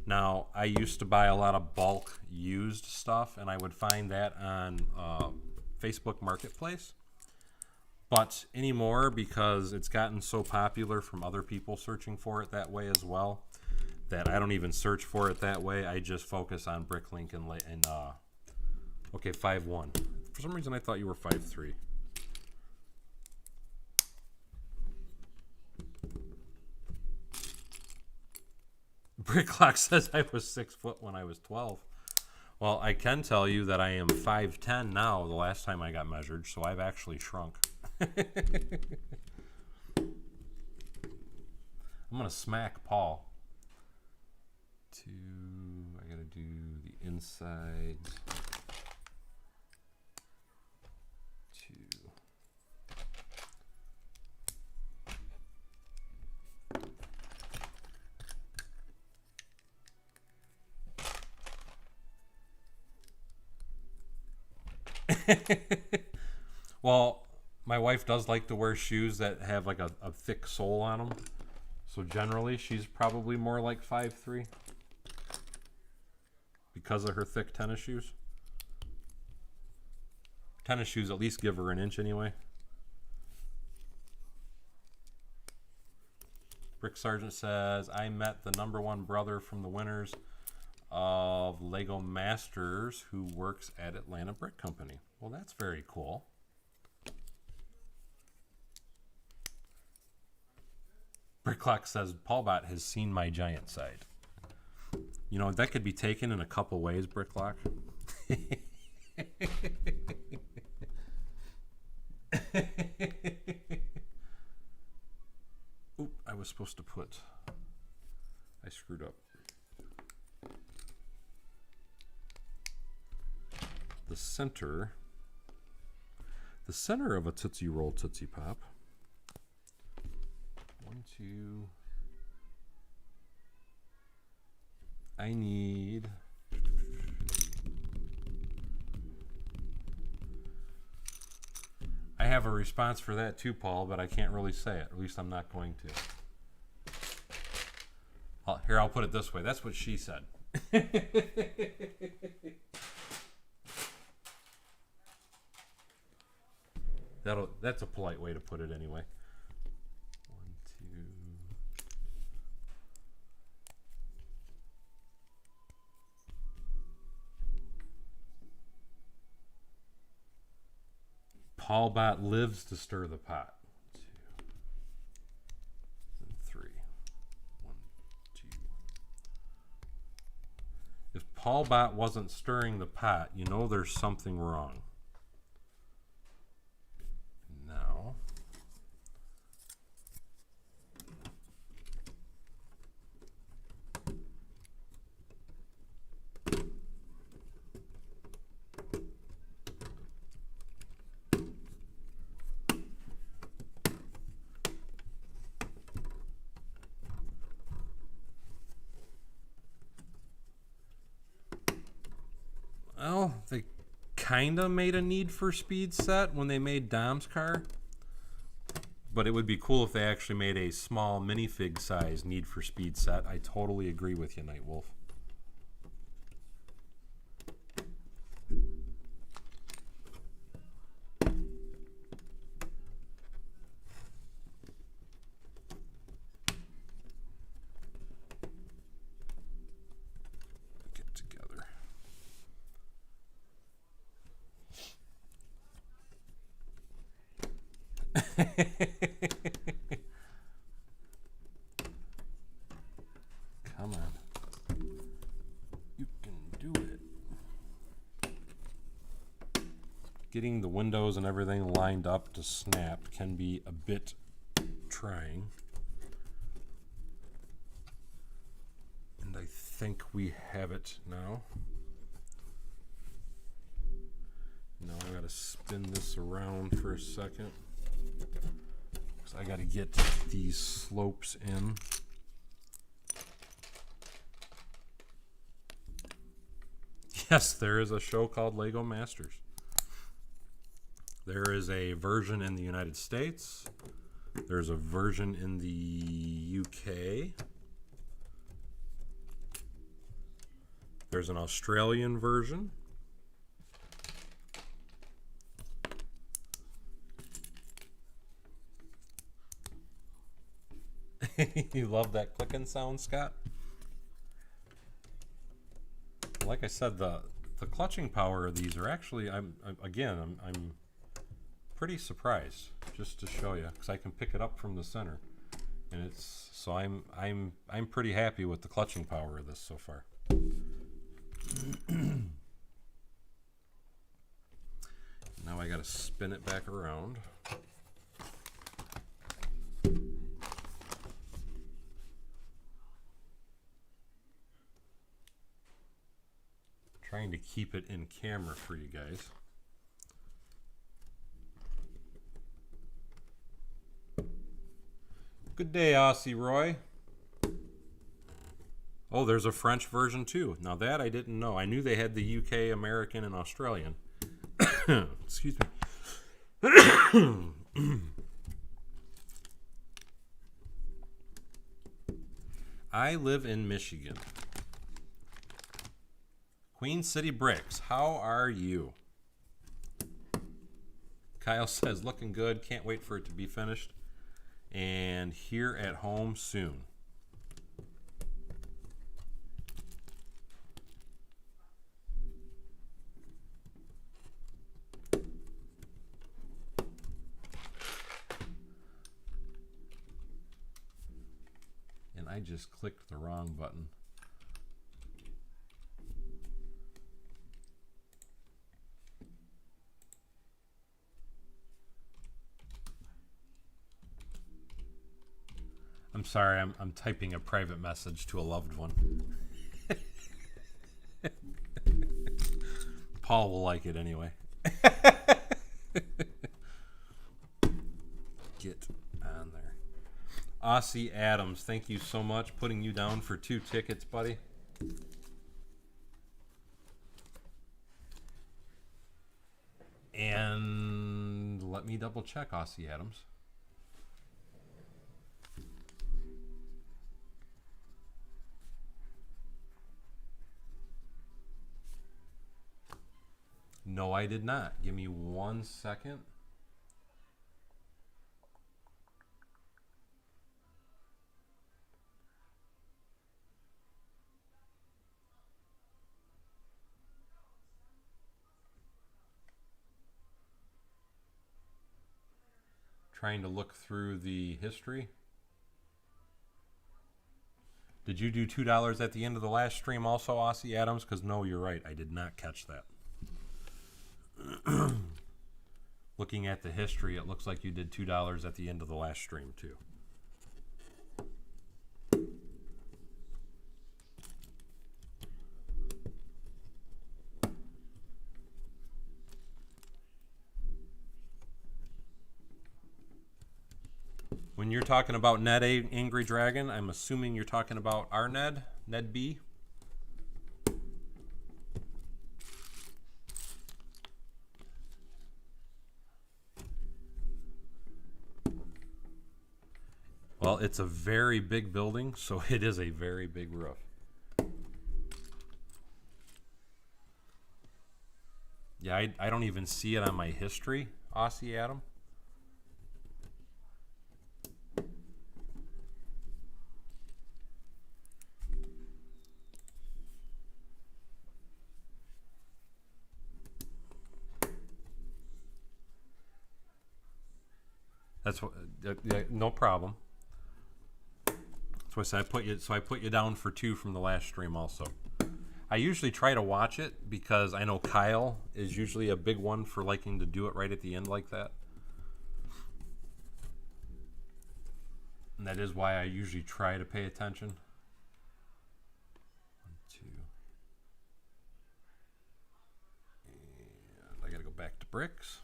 Speaker 1: Now, I used to buy a lot of bulk used stuff, and I would find that on Facebook Marketplace. But anymore, because it's gotten so popular from other people searching for it that way as well, that I don't even search for it that way. I just focus on Bricklink and okay, 5'1". For some reason, I thought you were 5'3". Bricklock says I was 6 foot when I was 12. Well, I can tell you that I am 5'10" now, the last time I got measured, so I've actually shrunk. I'm going to smack Paul. I got to do the inside. Well, my wife does like to wear shoes that have like a thick sole on them. So generally, she's probably more like 5'3" because of her thick tennis shoes. Tennis shoes at least give her an inch anyway. Brick Sergeant says, I met the #1 brother from the winners of Lego Masters who works at Atlanta Brick Company. Well, that's very cool. Bricklock says, Paulbot has seen my giant side. You know, that could be taken in a couple ways, Bricklock. Oop, I was supposed to put... I screwed up. The center of a Tootsie Roll Tootsie Pop. 1, 2. I need... I have a response for that too, Paul, but I can't really say it. At least I'm not going to. Here, I'll put it this way. That's what she said. That's a polite way to put it anyway. 1, 2. Paul Bot lives to stir the pot. 2 and 3. 1, 2. If Paul Bot wasn't stirring the pot, you know there's something wrong. Now, well, they kind of made a Need for Speed set when they made Dom's car. But it would be cool if they actually made a small minifig size Need for Speed set. I totally agree with you, Nightwolf. Get together. Come on. You can do it. Getting the windows and everything lined up to snap can be a bit trying. And I think we have it now. Now I gotta spin this around for a second. Because I gotta get these slopes in. Yes, there is a show called Lego Masters. There is a version in the United States. There's a version in the UK. There's an Australian version. You love that clicking sound, Scott? Like I said, the clutching power of these are actually, I'm pretty surprised, just to show you, because I can pick it up from the center, and it's so I'm pretty happy with the clutching power of this so far. Now I got to spin it back around. Trying to keep it in camera for you guys. Good day, Aussie Roy. Oh, there's a French version too. Now that I didn't know. I knew they had the UK, American, and Australian. Excuse me. I live in Michigan. Queen City Bricks, how are you? Kyle says, looking good. Can't wait for it to be finished. And here at home soon. And I just clicked the wrong button. I'm sorry, I'm typing a private message to a loved one. Paul will like it anyway. Get on there. Aussie Adams, thank you so much. Putting you down for 2 tickets, buddy. And let me double check, Aussie Adams. No, I did not. Give me 1 second. Trying to look through the history. Did you do $2 at the end of the last stream also, Aussie Adams? Because no, you're right. I did not catch that. Looking at the history, it looks like you did $2 at the end of the last stream too. When you're talking about Ned A, Angry Dragon, I'm assuming you're talking about our Ned, Ned B. Well, it's a very big building, so it is a very big roof. Yeah, I don't even see it on my history, Aussie Adam. That's what. No problem. So I put you. So I put you down for 2 from the last stream. Also, I usually try to watch it because I know Kyle is usually a big one for liking to do it right at the end like that, and that is why I usually try to pay attention. 1, 2, and I got to go back to bricks.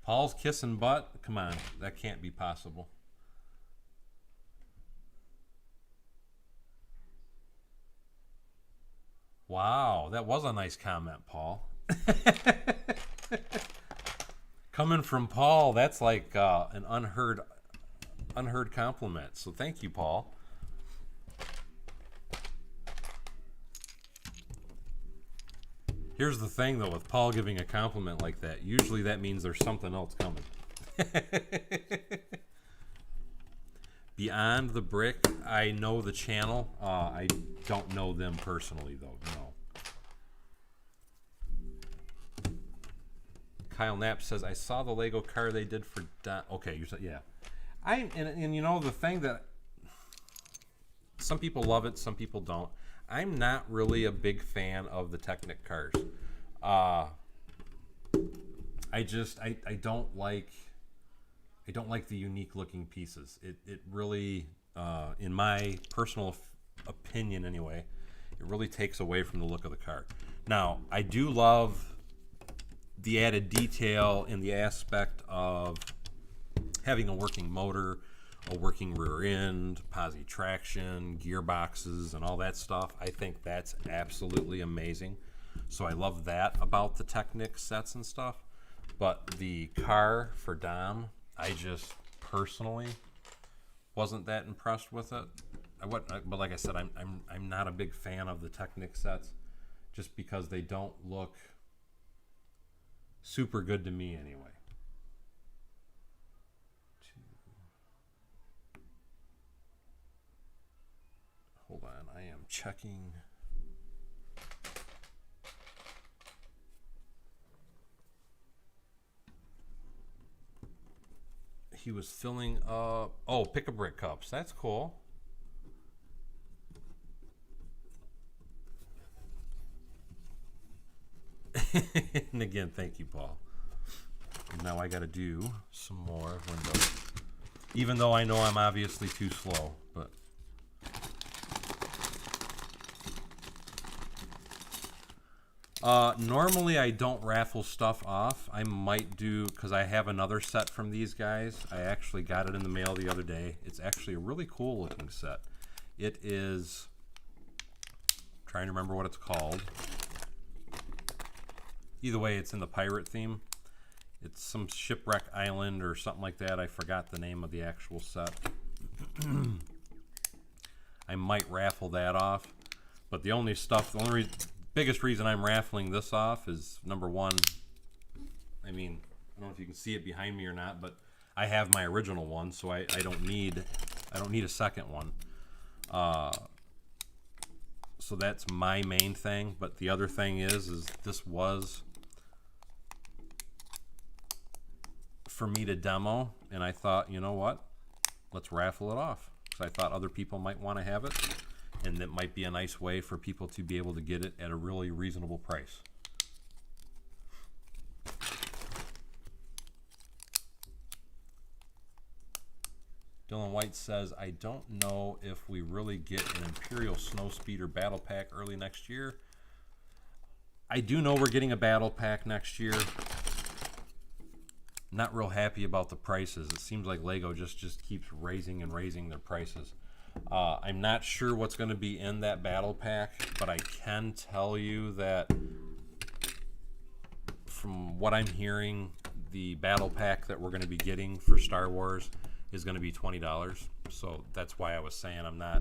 Speaker 1: Paul's kissing butt? Come on, that can't be possible. Wow, that was a nice comment, Paul. Coming from Paul, that's like an unheard compliment. So thank you, Paul. Here's the thing, though, with Paul giving a compliment like that, usually that means there's something else coming. Beyond the Brick, I know the channel. I don't know them personally, though, no. Kyle Knapp says, I saw the Lego car they did for... Okay, you said, yeah. And you know, the thing that... Some people love it, some people don't. I'm not really a big fan of the Technic cars. I don't like the unique looking pieces. It really, in my personal opinion anyway, it really takes away from the look of the car. Now, I do love the added detail in the aspect of having a working motor, a working rear end, posi traction, gearboxes, and all that stuff. I think that's absolutely amazing. So I love that about the Technic sets and stuff. But the car for Dom, I just personally wasn't that impressed with it. But like I said, I'm not a big fan of the Technic sets, just because they don't look super good to me anyway. Hold on, I am checking. He was filling up, oh, Pick-a-Brick cups. That's cool. And again, thank you, Paul. And now I got to do some more windows. Even though I know I'm obviously too slow, but... Normally I don't raffle stuff off. I might do, because I have another set from these guys. I actually got it in the mail the other day. It's actually a really cool looking set. It is, I'm trying to remember what it's called. Either way, it's in the pirate theme. It's some shipwreck island or something like that. I forgot the name of the actual set. I might raffle that off. But the only biggest reason I'm raffling this off is, number one, I mean, I don't know if you can see it behind me or not, but I have my original one, so I don't need a second one. So that's my main thing. But the other thing is this was for me to demo, and I thought, you know what? Let's raffle it off. Because I thought other people might want to have it, and that might be a nice way for people to be able to get it at a really reasonable price. Dylan White says, I don't know if we really get an Imperial Snowspeeder Battle Pack early next year. I do know we're getting a Battle Pack next year. Not real happy about the prices. It seems like Lego just keeps raising and raising their prices. I'm not sure what's going to be in that Battle Pack, but I can tell you that from what I'm hearing, the Battle Pack that we're going to be getting for Star Wars is going to be $20. So that's why I was saying I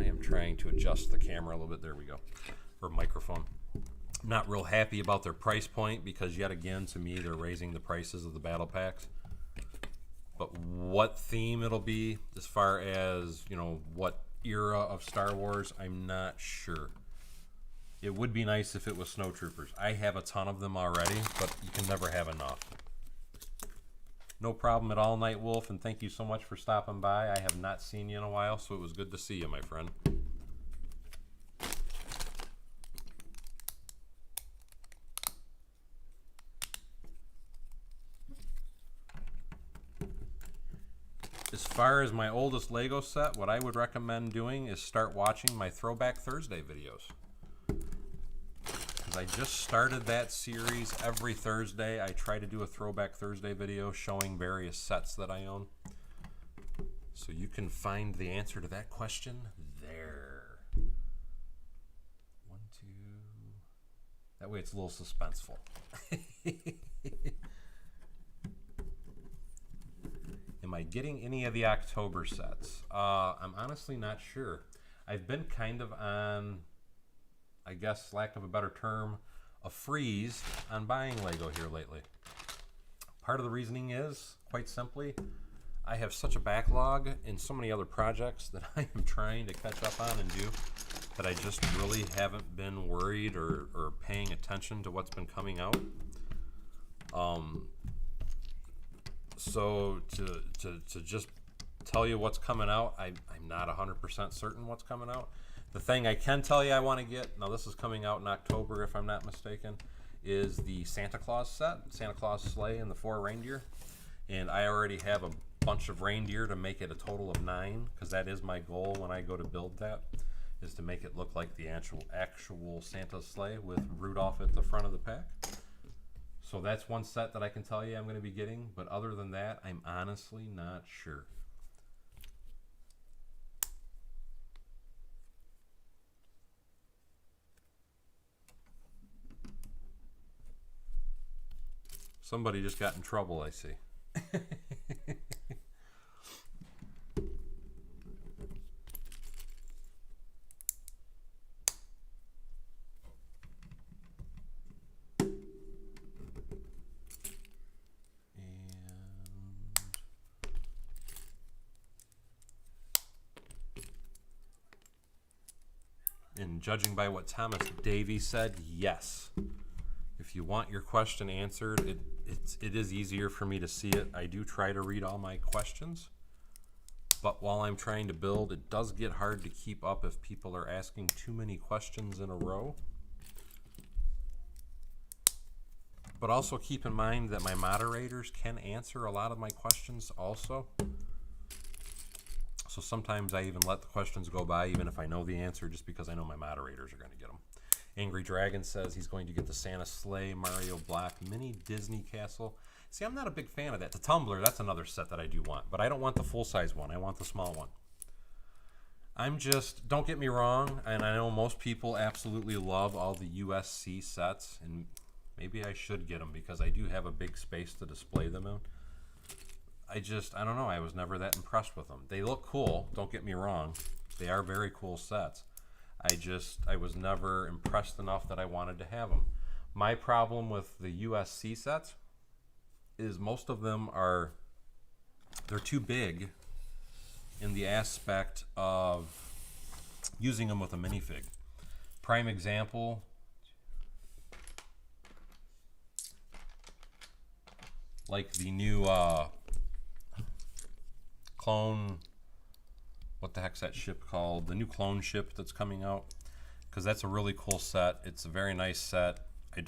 Speaker 1: am trying to adjust the camera a little bit. There we go. Or microphone. I'm not real happy about their price point because yet again, to me, they're raising the prices of the battle packs. But what theme it'll be as far as, you know, what era of Star Wars, I'm not sure. It would be nice if it was Snowtroopers. I have a ton of them already, but you can never have enough. No problem at all, Night Wolf, and thank you so much for stopping by. I have not seen you in a while, so it was good to see you, my friend. As far as my oldest Lego set, what I would recommend doing is start watching my Throwback Thursday videos. I just started that series. Every Thursday I try to do a Throwback Thursday video showing various sets that I own. So you can find the answer to that question there. 1, 2. That way it's a little suspenseful. Am I getting any of the October sets? I'm honestly not sure. I've been kind of on, I guess, lack of a better term, a freeze on buying Lego here lately. Part of the reasoning is, quite simply, I have such a backlog in so many other projects that I am trying to catch up on and do that I just really haven't been worried or paying attention to what's been coming out. So to just tell you what's coming out, I'm not 100% certain what's coming out. The thing I can tell you I want to get, now this is coming out in October if I'm not mistaken, is the Santa Claus set, Santa Claus sleigh and the 4 reindeer. And I already have a bunch of reindeer to make it a total of 9, because that is my goal when I go to build that, is to make it look like the actual Santa sleigh with Rudolph at the front of the pack. So that's one set that I can tell you I'm going to be getting, but other than that, I'm honestly not sure. Somebody just got in trouble, I see. And judging by what Thomas Davey said, yes. If you want your question answered, it is easier for me to see it. I do try to read all my questions, but while I'm trying to build, it does get hard to keep up if people are asking too many questions in a row. But also keep in mind that my moderators can answer a lot of my questions also. So sometimes I even let the questions go by even if I know the answer, just because I know my moderators are going to get them. Angry Dragon says he's going to get the Santa Sleigh, Mario Block, Mini Disney Castle. See, I'm not a big fan of that. The Tumbler, that's another set that I do want, but I don't want the full-size one. I want the small one. I'm just, don't get me wrong, and I know most people absolutely love all the USC sets, and maybe I should get them because I do have a big space to display them in. I don't know, I was never that impressed with them. They look cool, don't get me wrong. They are very cool sets. I was never impressed enough that I wanted to have them. My problem with the USC sets is most of them are, they're too big in the aspect of using them with a minifig. Prime example, like the new clone, what the heck's that ship called? The new clone ship that's coming out, because that's a really cool set. It's a very nice set. I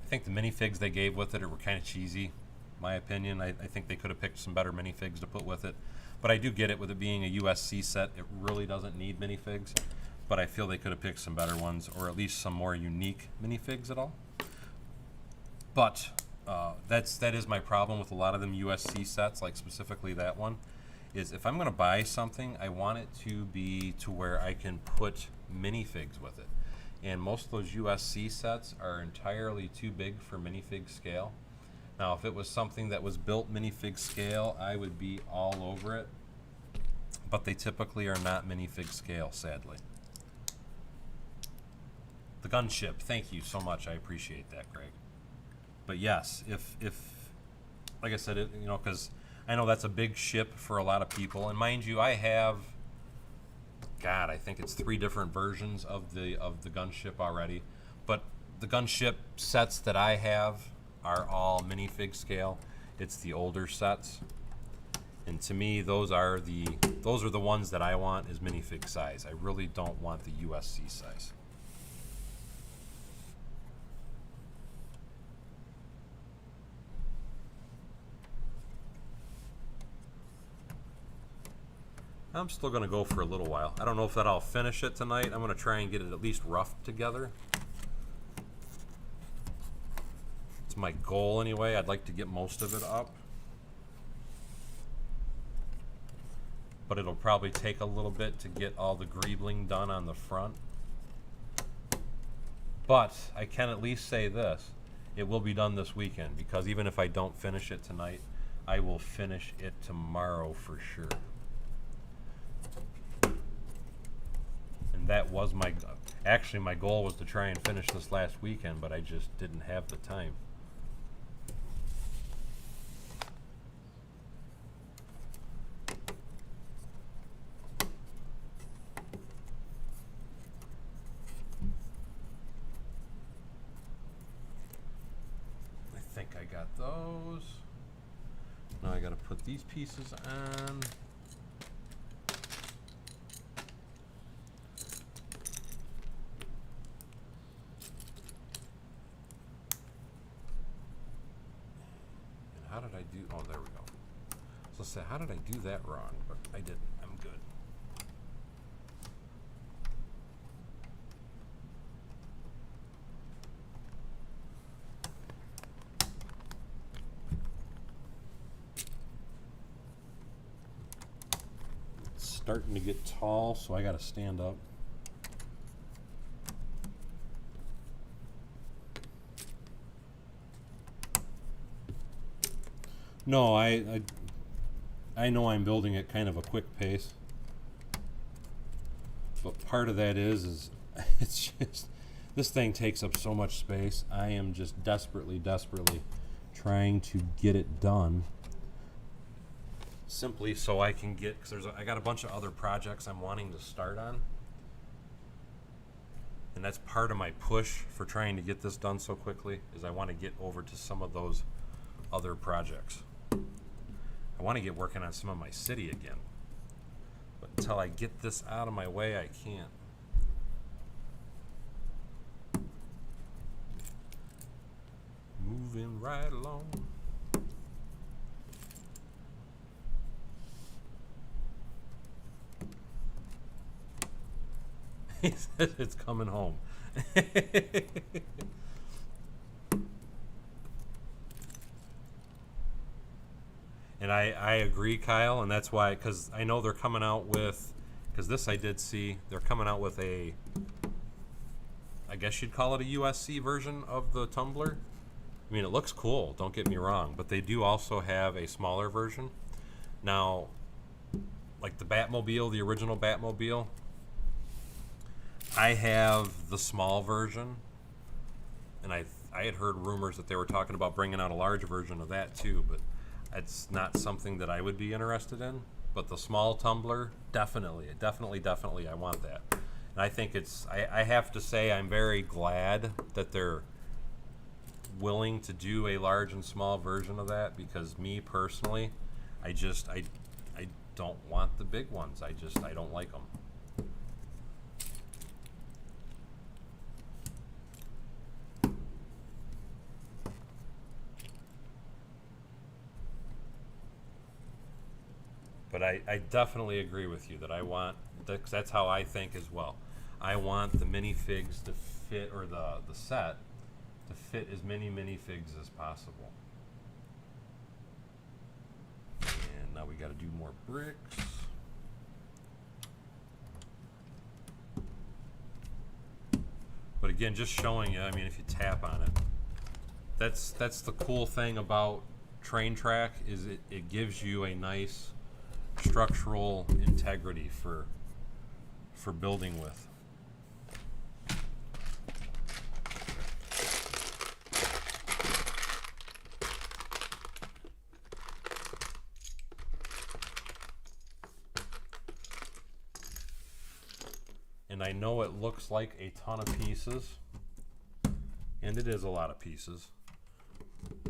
Speaker 1: think the minifigs they gave with it were kind of cheesy, my opinion. I think they could have picked some better minifigs to put with it. But I do get it with it being a USC set. It really doesn't need minifigs. But I feel they could have picked some better ones, or at least some more unique minifigs at all. But that is my problem with a lot of them USC sets, like specifically that one, is if I'm going to buy something, I want it to be to where I can put minifigs with it. And most of those USC sets are entirely too big for minifig scale. Now, if it was something that was built minifig scale, I would be all over it. But they typically are not minifig scale, sadly. The gunship, thank you so much. I appreciate that, Greg. But yes, if like I said, because I know that's a big ship for a lot of people. And mind you, I have, God, I think it's 3 different versions of the gunship already. But the gunship sets that I have are all minifig scale. It's the older sets, and to me, those are the ones that I want is minifig size. I really don't want the USC size. I'm still going to go for a little while. I don't know if that I'll finish it tonight. I'm going to try and get it at least rough together. It's my goal anyway. I'd like to get most of it up. But it'll probably take a little bit to get all the greebling done on the front. But I can at least say this. It will be done this weekend, because even if I don't finish it tonight, I will finish it tomorrow for sure. That was actually my goal was to try and finish this last weekend, but I just didn't have the time. I think I got those. Now I got to put these pieces on. How did I do? Oh, there we go. So say, how did I do that wrong? But I didn't. I'm good. It's starting to get tall, so I got to stand up. No, I know I'm building at kind of a quick pace, but part of that is it's just this thing takes up so much space. I am just desperately trying to get it done, simply so I can get, because I got a bunch of other projects I'm wanting to start on, and that's part of my push for trying to get this done so quickly, is I want to get over to some of those other projects. I want to get working on some of my city again, but until I get this out of my way, I can't. Moving right along. He says it's coming home. And I agree, Kyle, and that's why, because I know they're coming out with, because this I did see, they're coming out with a, I guess you'd call it a USC version of the tumbler. I mean, it looks cool, don't get me wrong, but they do also have a smaller version. Now, like the Batmobile, the original Batmobile, I have the small version, and I I had heard rumors that they were talking about bringing out a large version of that too, but it's not something that I would be interested in. But the small tumbler, definitely, I want that. And I think I have to say I'm very glad that they're willing to do a large and small version of that, because me personally, I don't want the big ones. I don't like them. But I definitely agree with you that I want, that's how I think as well. I want the minifigs to fit, or the set to fit as many minifigs as possible. And now we got to do more bricks. But again, just showing you, I mean, if you tap on it, that's the cool thing about Train Track, is it gives you a nice structural integrity for building with. And I know it looks like a ton of pieces, and it is a lot of pieces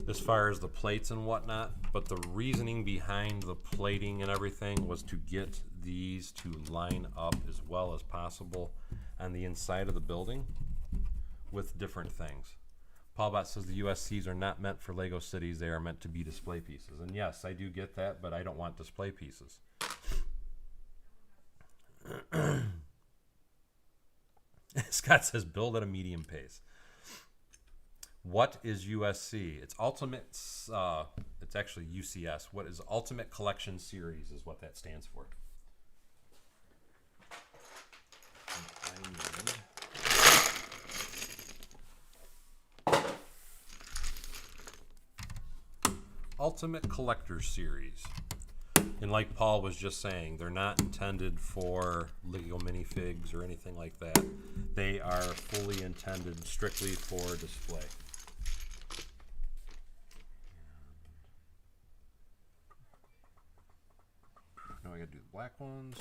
Speaker 1: as far as the plates and whatnot, but the reasoning behind the plating and everything was to get these to line up as well as possible on the inside of the building with different things. Paulbot says the USCs are not meant for Lego cities, they are meant to be display pieces. And yes, I do get that, but I don't want display pieces. Scott says build at a medium pace. What is USC? It's Ultimate, it's actually UCS. What is Ultimate Collection Series is what that stands for. Ultimate Collector Series. And like Paul was just saying, they're not intended for Lego minifigs or anything like that. They are fully intended strictly for display. Now I gotta do the black ones.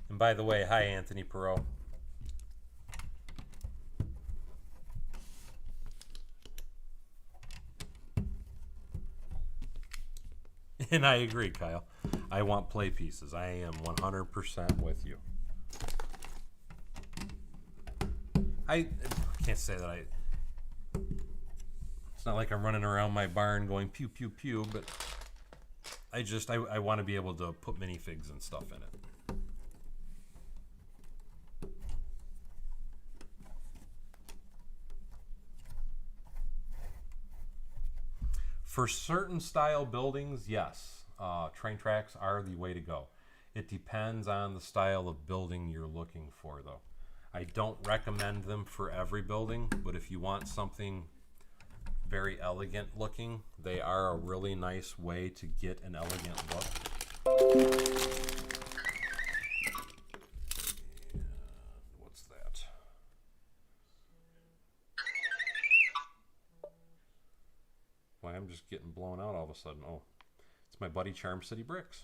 Speaker 1: And by the way, hi Anthony Perot. And I agree, Kyle. I want play pieces. I am 100% with you. I can't say that it's not like I'm running around my barn going pew, pew, pew, but I want to be able to put minifigs and stuff in it. For certain style buildings, yes, train tracks are the way to go. It depends on the style of building you're looking for, though. I don't recommend them for every building, but if you want something very elegant looking, they are a really nice way to get an elegant look. And what's that? Why, I'm just getting blown out all of a sudden. Oh, it's my buddy Charm City Bricks.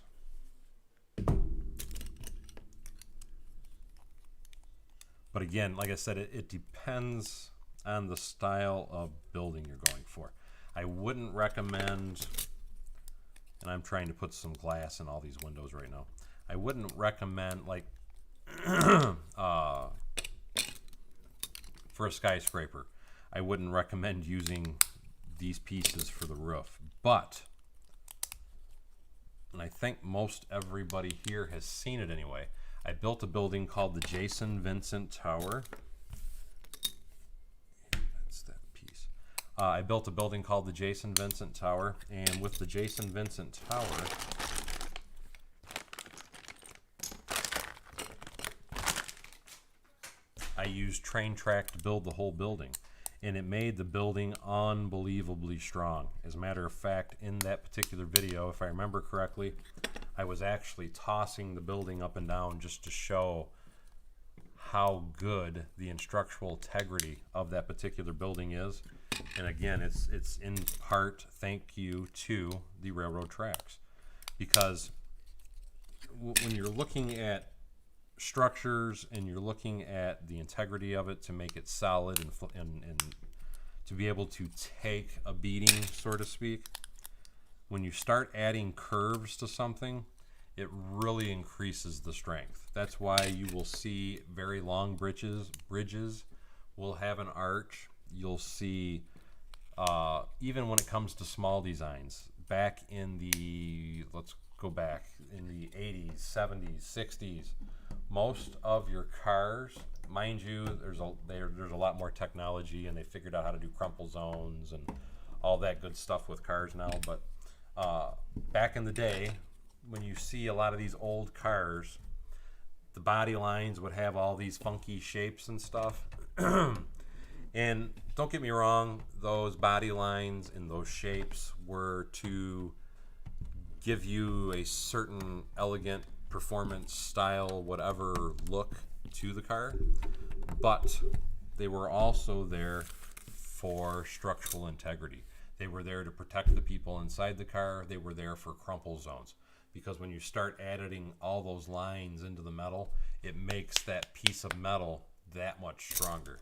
Speaker 1: But again, like I said, it depends on the style of building you're going for. I wouldn't recommend, and I'm trying to put some glass in all these windows right now. I wouldn't recommend, like, for a skyscraper, I wouldn't recommend using these pieces for the roof. But, and I think most everybody here has seen it anyway, I built a building called the Jason Vincent Tower. That's that piece. I built a building called the Jason Vincent Tower, and with the Jason Vincent Tower, I used train track to build the whole building, and it made the building unbelievably strong. As a matter of fact, in that particular video, if I remember correctly, I was actually tossing the building up and down just to show how good the structural integrity of that particular building is. And again, it's in part thank you to the railroad tracks, because when you're looking at structures and you're looking at the integrity of it to make it solid and to be able to take a beating, so to speak, when you start adding curves to something, it really increases the strength. That's why you will see very long bridges will have an arch. You'll see, even when it comes to small designs, back in the, let's go back, in the 80s, 70s, 60s, most of your cars, mind you, there's a lot more technology, and they figured out how to do crumple zones and all that good stuff with cars now. But back in the day, when you see a lot of these old cars, the body lines would have all these funky shapes and stuff. And don't get me wrong, those body lines and those shapes were to give you a certain elegant performance, style, whatever look to the car, but they were also there for structural integrity. They were there to protect the people inside the car. They were there for crumple zones, because when you start adding all those lines into the metal, it makes that piece of metal that much stronger.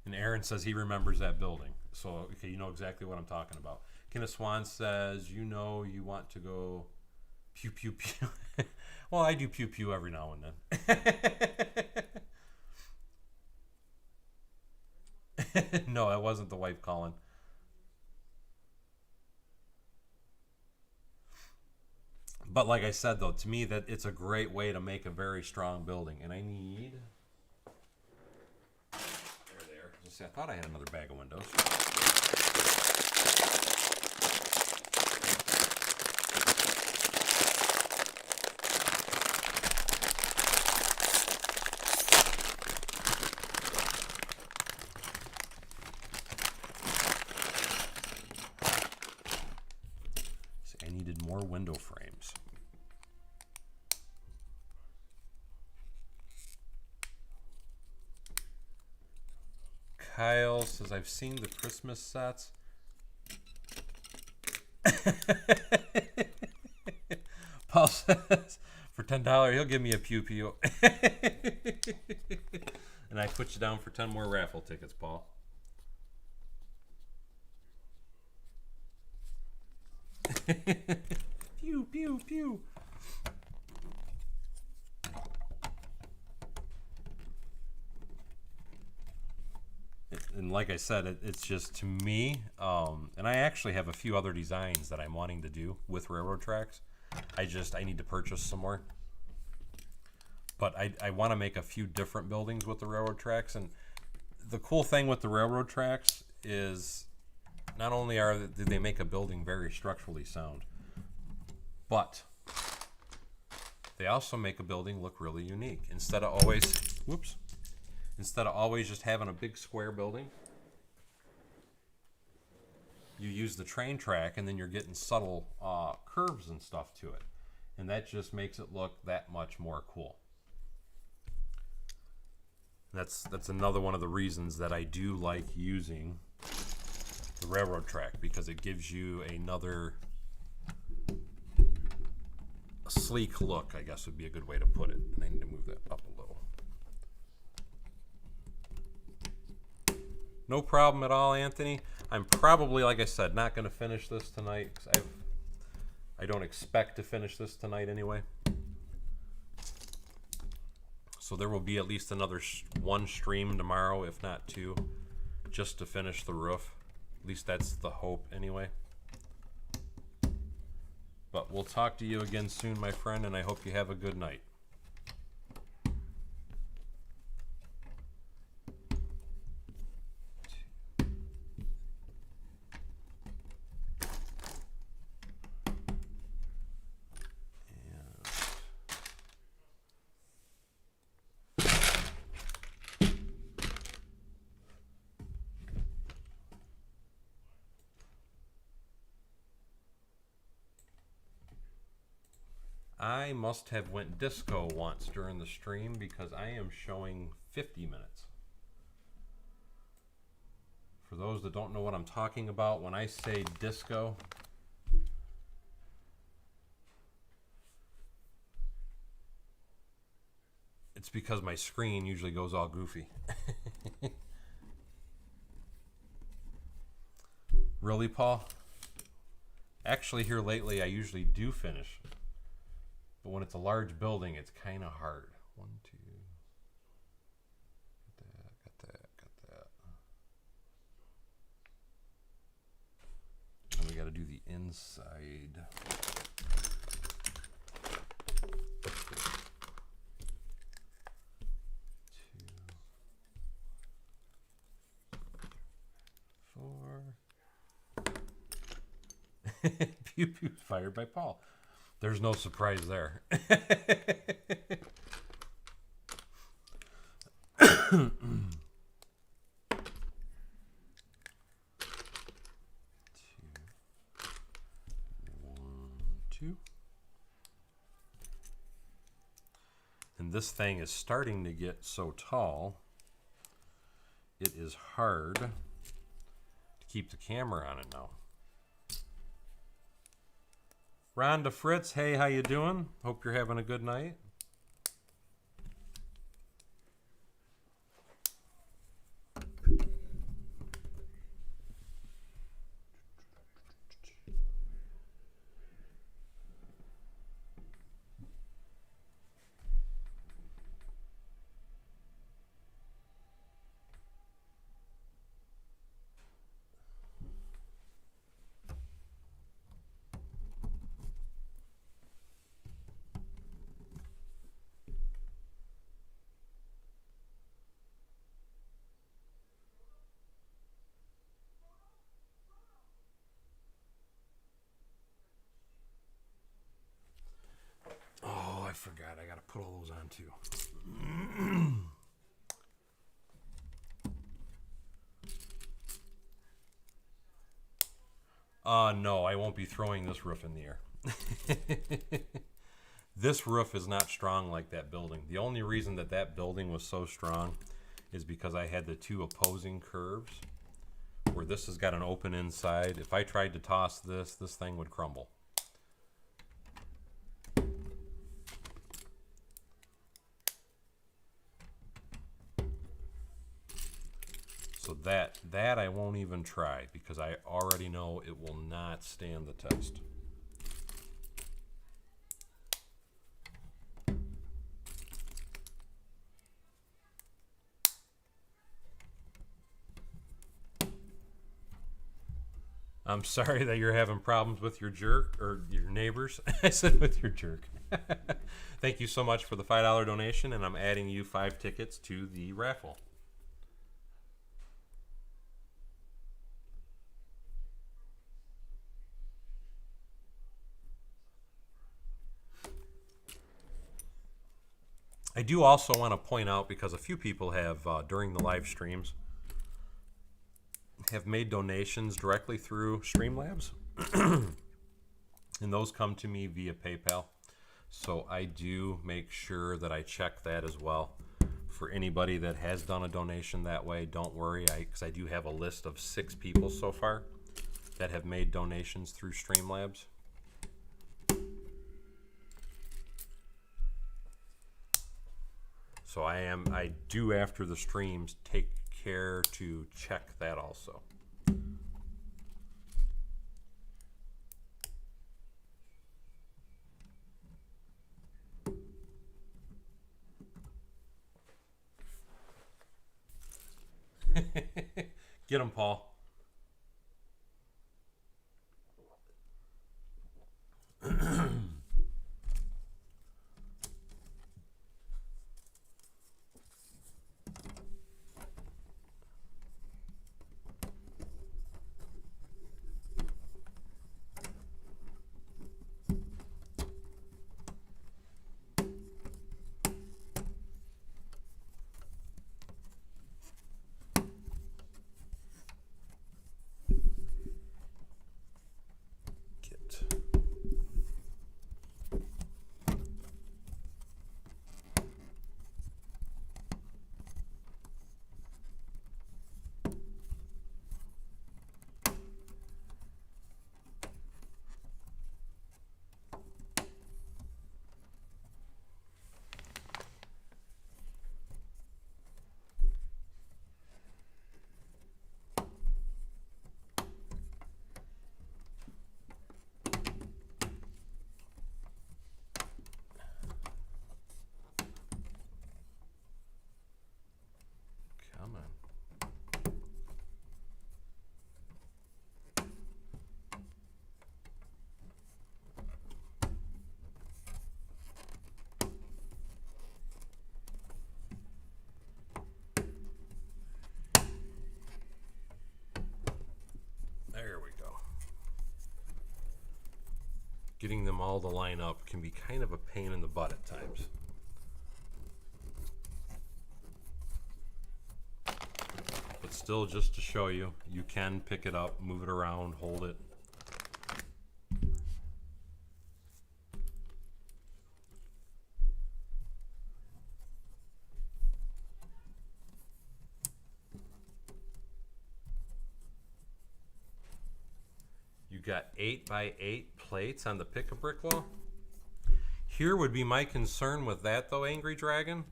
Speaker 1: And Aaron says he remembers that building. So, okay, you know exactly what I'm talking about. Kenneth Swan says, you know you want to go pew, pew, pew. Well, I do pew, pew every now and then. No, it wasn't the wife calling. But like I said, though, to me, that it's a great way to make a very strong building. And I need... There. Let's see, I thought I had another bag of windows. See, I needed more window frames. Kyle says, I've seen the Christmas sets. Paul says, for $10, he'll give me a pew pew. And I put you down for 10 more raffle tickets, Paul. Pew, pew, pew. And like I said, it's just, to me, and I actually have a few other designs that I'm wanting to do with railroad tracks. I need to purchase some more. But I want to make a few different buildings with the railroad tracks. And the cool thing with the railroad tracks is not only do they make a building very structurally sound, but they also make a building look really unique. Instead of always just having a big square building, you use the train track, and then you're getting subtle curves and stuff to it. And that just makes it look that much more cool. That's another one of the reasons that I do like using the railroad track, because it gives you another sleek look, I guess would be a good way to put it. And I need to move that up a little. No problem at all, Anthony. I'm probably, like I said, not going to finish this tonight, because I don't expect to finish this tonight anyway. So there will be at least another one stream tomorrow, if not two, just to finish the roof. At least that's the hope anyway. But we'll talk to you again soon, my friend, and I hope you have a good night. I must have went disco once during the stream because I am showing 50 minutes. For those that don't know what I'm talking about, when I say disco, it's because my screen usually goes all goofy. Really, Paul? Actually, here lately, I usually do finish. But when it's a large building, it's kind of hard. 1, 2. Got that. And we got to do the inside. Pew pew fired by Paul. There's no surprise there. 2, 1, 2. And this thing is starting to get so tall, it is hard to keep the camera on it now. Rhonda Fritz, hey, how you doing? Hope you're having a good night. I forgot. I got to put all those on too. No, I won't be throwing this roof in the air. This roof is not strong like that building. The only reason that that building was so strong is because I had the two opposing curves where this has got an open inside. If I tried to toss this, this thing would crumble. So that I won't even try because I already know it will not stand the test. I'm sorry that you're having problems with your jerk or your neighbors. I said with your jerk. Thank you so much for the $5 donation, and I'm adding you 5 tickets to the raffle. I do also want to point out, because a few people have, during the live streams, have made donations directly through Streamlabs. And those come to me via PayPal. So I do make sure that I check that as well. For anybody that has done a donation that way, don't worry, because I do have a list of 6 people so far that have made donations through Streamlabs. So I do, after the streams, take care to check that also. Get him, Paul. getting them all to line up can be kind of a pain in the butt at times. But still, just to show you, you can pick it up, move it around, hold it. You got 8x8 plates on the pick-a-brick wall. Here would be my concern with that though, Angry Dragon.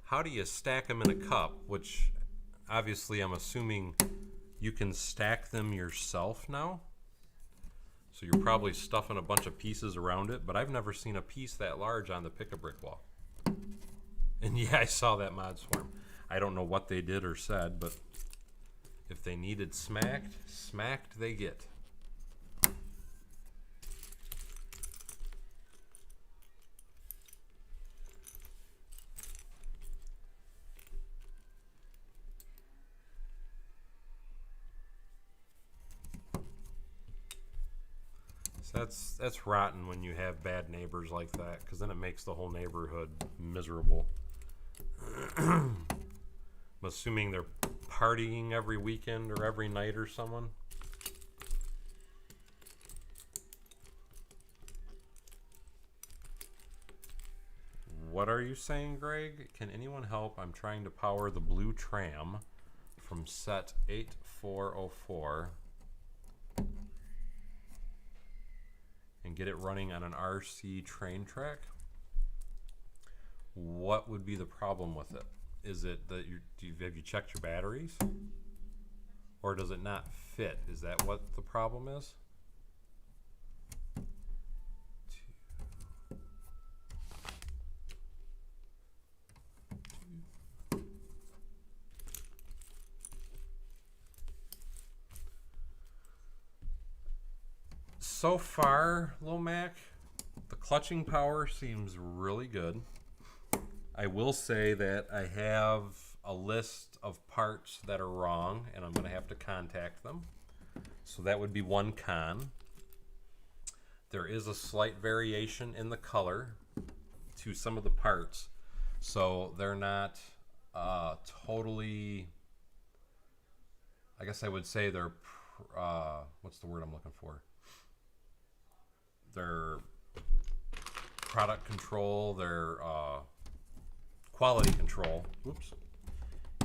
Speaker 1: How do you stack them in a cup? Which obviously I'm assuming you can stack them yourself now. So you're probably stuffing a bunch of pieces around it, but I've never seen a piece that large on the pick-a-brick wall. And yeah, I saw that Mod Swarm. I don't know what they did or said, but if they needed smacked, smacked they get. That's rotten when you have bad neighbors like that, because then it makes the whole neighborhood miserable. I'm assuming they're partying every weekend or every night or someone. What are you saying, Greg? Can anyone help? I'm trying to power the blue tram from set 8404 and get it running on an RC train track. What would be the problem with it? Is it that have you checked your batteries? Or does it not fit? Is that what the problem is? So far, Lomac, the clutching power seems really good. I will say that I have a list of parts that are wrong, and I'm going to have to contact them. So that would be one con. There is a slight variation in the color to some of the parts, so they're not totally, I guess I would say they're, what's the word I'm looking for? Their product control, their quality control,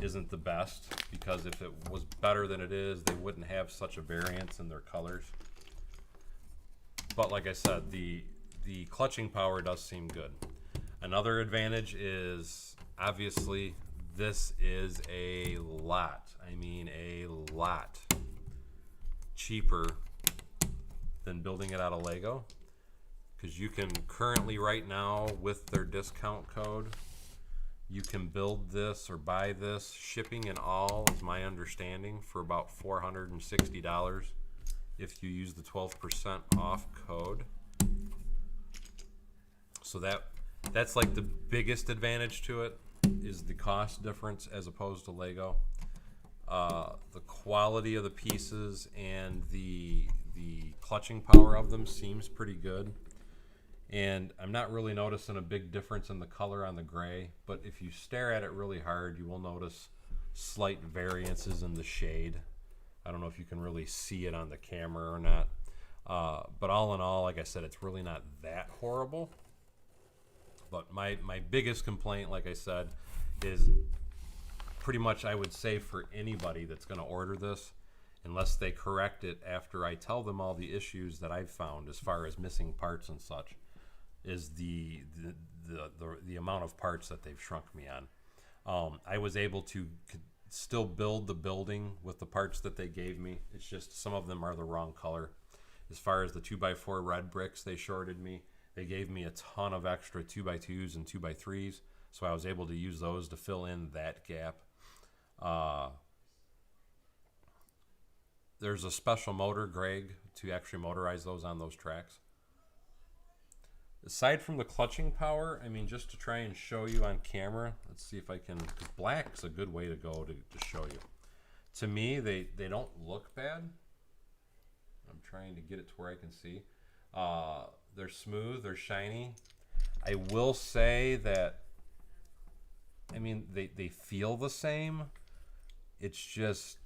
Speaker 1: isn't the best, because if it was better than it is, they wouldn't have such a variance in their colors. But like I said, the clutching power does seem good. Another advantage is obviously this is a lot, I mean a lot cheaper than building it out of Lego, because you can currently right now with their discount code, you can build this or buy this, shipping and all is my understanding, for about $460 if you use the 12% off code. So that's like the biggest advantage to it, is the cost difference as opposed to Lego. The quality of the pieces and the clutching power of them seems pretty good, and I'm not really noticing a big difference in the color on the gray, but if you stare at it really hard, you will notice slight variances in the shade. I don't know if you can really see it on the camera or not, but all in all, like I said, it's really not that horrible. But my biggest complaint, like I said, is pretty much, I would say, for anybody that's going to order this, unless they correct it after I tell them all the issues that I've found as far as missing parts and such, is the amount of parts that they've shrunk me on. I was able to still build the building with the parts that they gave me. It's just some of them are the wrong color. As far as the 2x4 red bricks they shorted me, they gave me a ton of extra 2x2s and 2x3s, so I was able to use those to fill in that gap. There's a special motor, Greg, to actually motorize those on those tracks. Aside from the clutching power, I mean, just to try and show you on camera, let's see if I can, because black's a good way to go to show you. To me, they don't look bad. I'm trying to get it to where I can see. They're smooth, they're shiny. I will say that, I mean, they feel the same. It's just,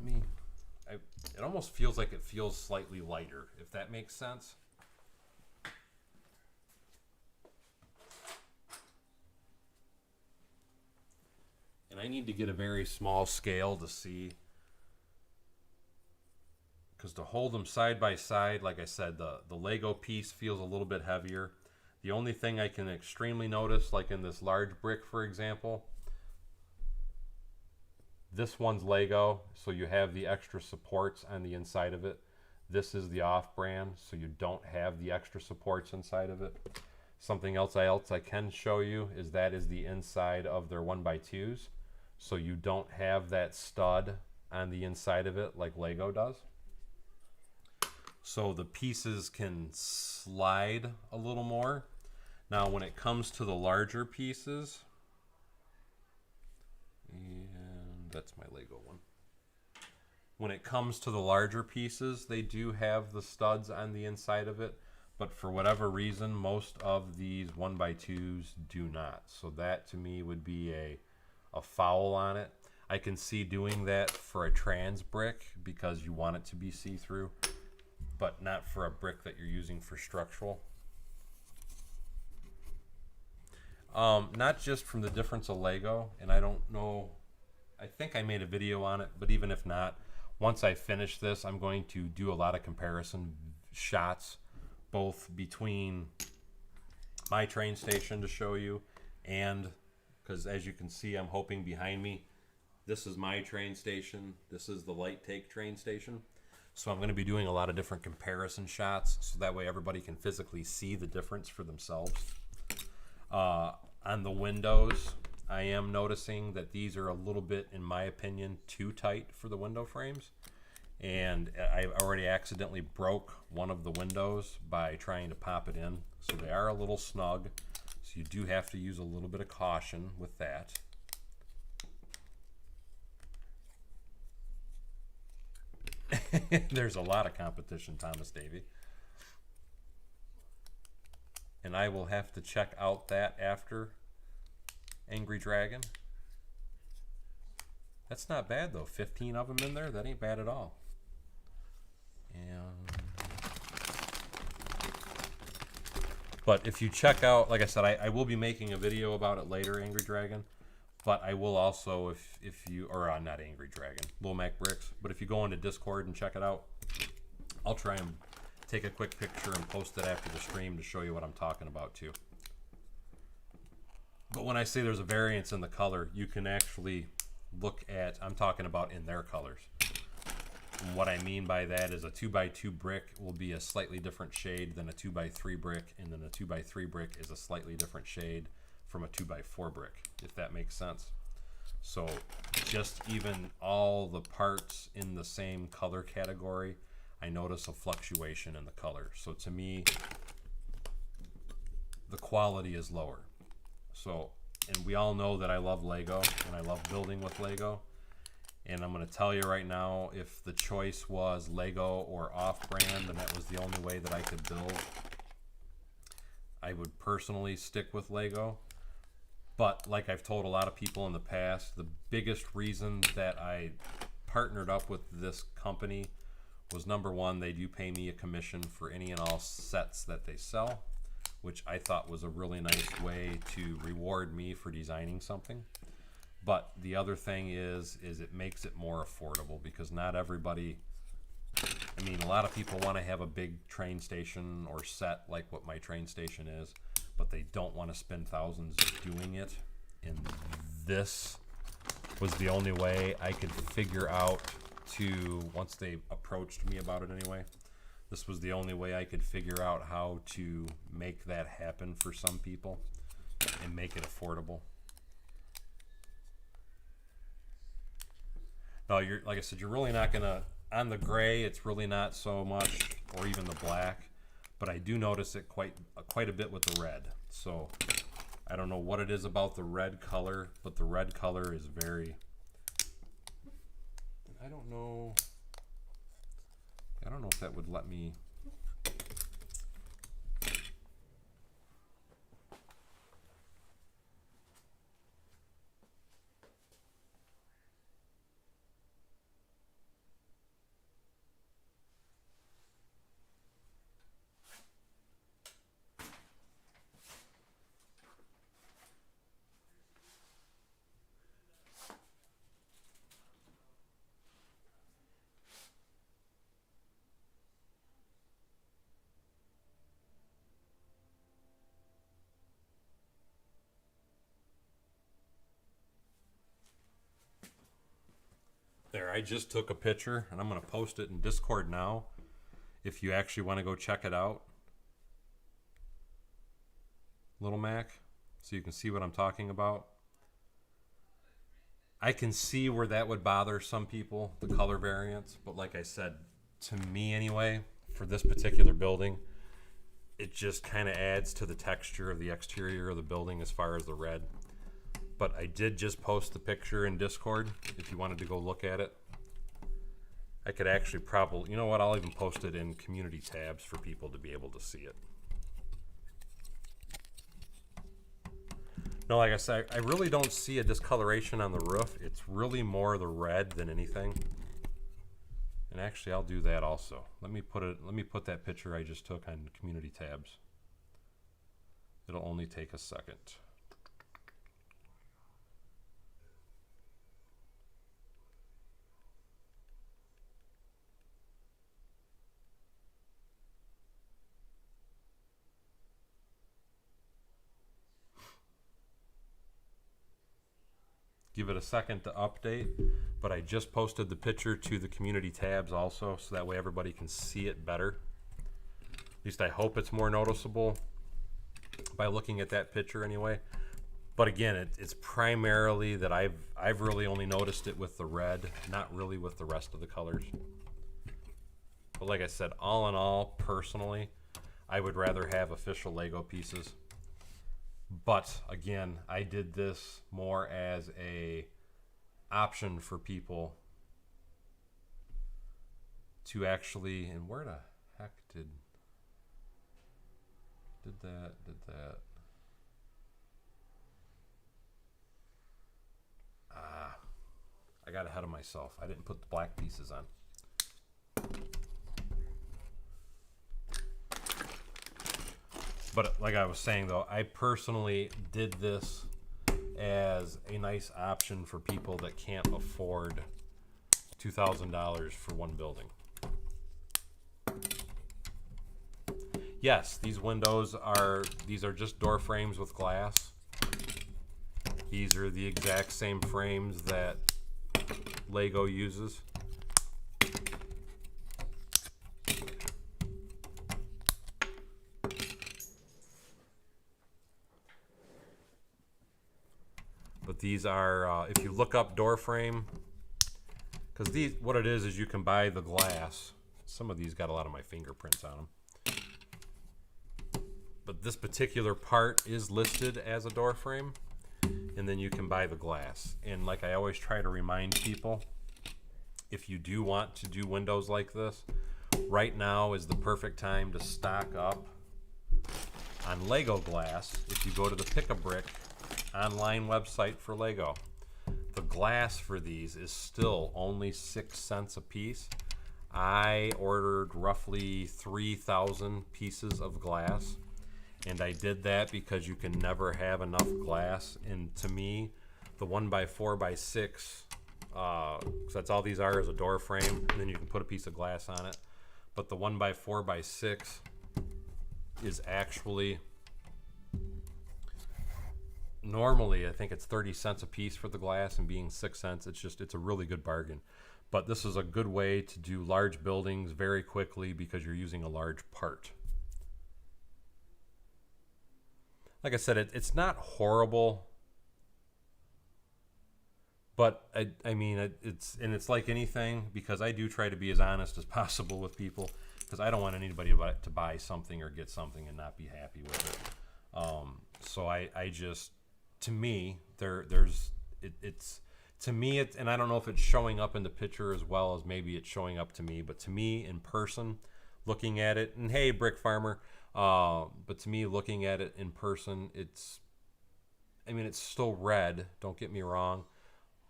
Speaker 1: I mean, it almost feels like it feels slightly lighter, if that makes sense. And I need to get a very small scale to see, because to hold them side by side, like I said, the Lego piece feels a little bit heavier. The only thing I can extremely notice, like in this large brick, for example, this one's Lego, so you have the extra supports on the inside of it. This is the off-brand, so you don't have the extra supports inside of it. Something else I can show you is that is the inside of their 1x2s, so you don't have that stud on the inside of it like Lego does. So the pieces can slide a little more. Now when it comes to the larger pieces, and that's my Lego one. When it comes to the larger pieces, they do have the studs on the inside of it, but for whatever reason, most of these 1x2s do not. So that to me would be a foul on it. I can see doing that for a trans brick because you want it to be see-through, but not for a brick that you're using for structural. Not just from the difference of Lego, and I don't know, I think I made a video on it, but even if not, once I finish this, I'm going to do a lot of comparison shots, both between my train station to show you, and because as you can see, I'm hoping behind me, this is my train station, this is the LighTake train station. So I'm going to be doing a lot of different comparison shots, so that way everybody can physically see the difference for themselves. On the windows, I am noticing that these are a little bit, in my opinion, too tight for the window frames. And I already accidentally broke one of the windows by trying to pop it in. So they are a little snug. So you do have to use a little bit of caution with that. There's a lot of competition, Thomas Davey. And I will have to check out that after Angry Dragon. That's not bad though. 15 of them in there. That ain't bad at all. But if you check out, like I said, I will be making a video about it later, Angry Dragon. But I will also, if you, or not Angry Dragon, Little Mac Bricks. But if you go into Discord and check it out, I'll try and take a quick picture and post it after the stream to show you what I'm talking about too. But when I say there's a variance in the color, you can actually look at, I'm talking about in their colors. And what I mean by that is a 2x2 brick will be a slightly different shade than a 2x3 brick, and then a 2x3 brick is a slightly different shade from a 2x4 brick, if that makes sense. So just even all the parts in the same color category, I notice a fluctuation in the color. So to me, the quality is lower. So, and we all know that I love Lego and I love building with Lego. And I'm going to tell you right now, if the choice was Lego or off-brand and that was the only way that I could build, I would personally stick with Lego. But like I've told a lot of people in the past, the biggest reason that I partnered up with this company was, number one, they do pay me a commission for any and all sets that they sell, which I thought was a really nice way to reward me for designing something. But the other thing is it makes it more affordable, because not everybody, I mean, a lot of people want to have a big train station or set like what my train station is, but they don't want to spend thousands doing it. And this was the only way I could figure out to, once they approached me about it anyway, this was the only way I could figure out how to make that happen for some people and make it affordable. No, you're, like I said, you're really not gonna, on the gray, it's really not so much, or even the black, but I do notice it quite a bit with the red. So I don't know what it is about the red color, but the red color is very, I don't know if that would let me, I just took a picture, and I'm going to post it in Discord now if you actually want to go check it out. Little Mac, so you can see what I'm talking about. I can see where that would bother some people, the color variance, but like I said, to me anyway, for this particular building, it just kind of adds to the texture of the exterior of the building as far as the red. But I did just post the picture in Discord if you wanted to go look at it. I could actually probably, you know what, I'll even post it in community tabs for people to be able to see it. No, like I said, I really don't see a discoloration on the roof. It's really more the red than anything. And actually, I'll do that also. Let me put that picture I just took on community tabs. It'll only take a second. Give it a second to update, but I just posted the picture to the community tabs also, so that way everybody can see it better. At least I hope it's more noticeable by looking at that picture anyway. But again, it's primarily that I've really only noticed it with the red, not really with the rest of the colors. But like I said, all in all, personally, I would rather have official Lego pieces. But again, I did this more as a option for people to actually, and where the heck did that. I got ahead of myself. I didn't put the black pieces on. But like I was saying, though, I personally did this as a nice option for people that can't afford $2,000 for one building. Yes, these windows are just door frames with glass. These are the exact same frames that Lego uses. But these are, if you look up door frame, because these, what it is you can buy the glass. Some of these got a lot of my fingerprints on them. But this particular part is listed as a door frame, and then you can buy the glass. And like I always try to remind people, if you do want to do windows like this, right now is the perfect time to stock up on Lego glass. If you go to the Pick-a-Brick online website for Lego, the glass for these is still only 6 cents a piece. I ordered roughly 3,000 pieces of glass, and I did that because you can never have enough glass. And to me, the 1x4x6, so that's all these are, is a door frame, and then you can put a piece of glass on it. But the 1x4x6 is actually, normally I think it's 30 cents a piece for the glass, and being 6 cents, it's a really good bargain. But this is a good way to do large buildings very quickly because you're using a large part. Like I said, it's not horrible, but I mean, it's like anything, because I do try to be as honest as possible with people, because I don't want anybody to buy something or get something and not be happy with it. So I just, to me, to me, and I don't know if it's showing up in the picture as well as maybe it's showing up to me, but to me in person, looking at it, and hey, Brick Farmer, but to me, looking at it in person, it's still red, don't get me wrong,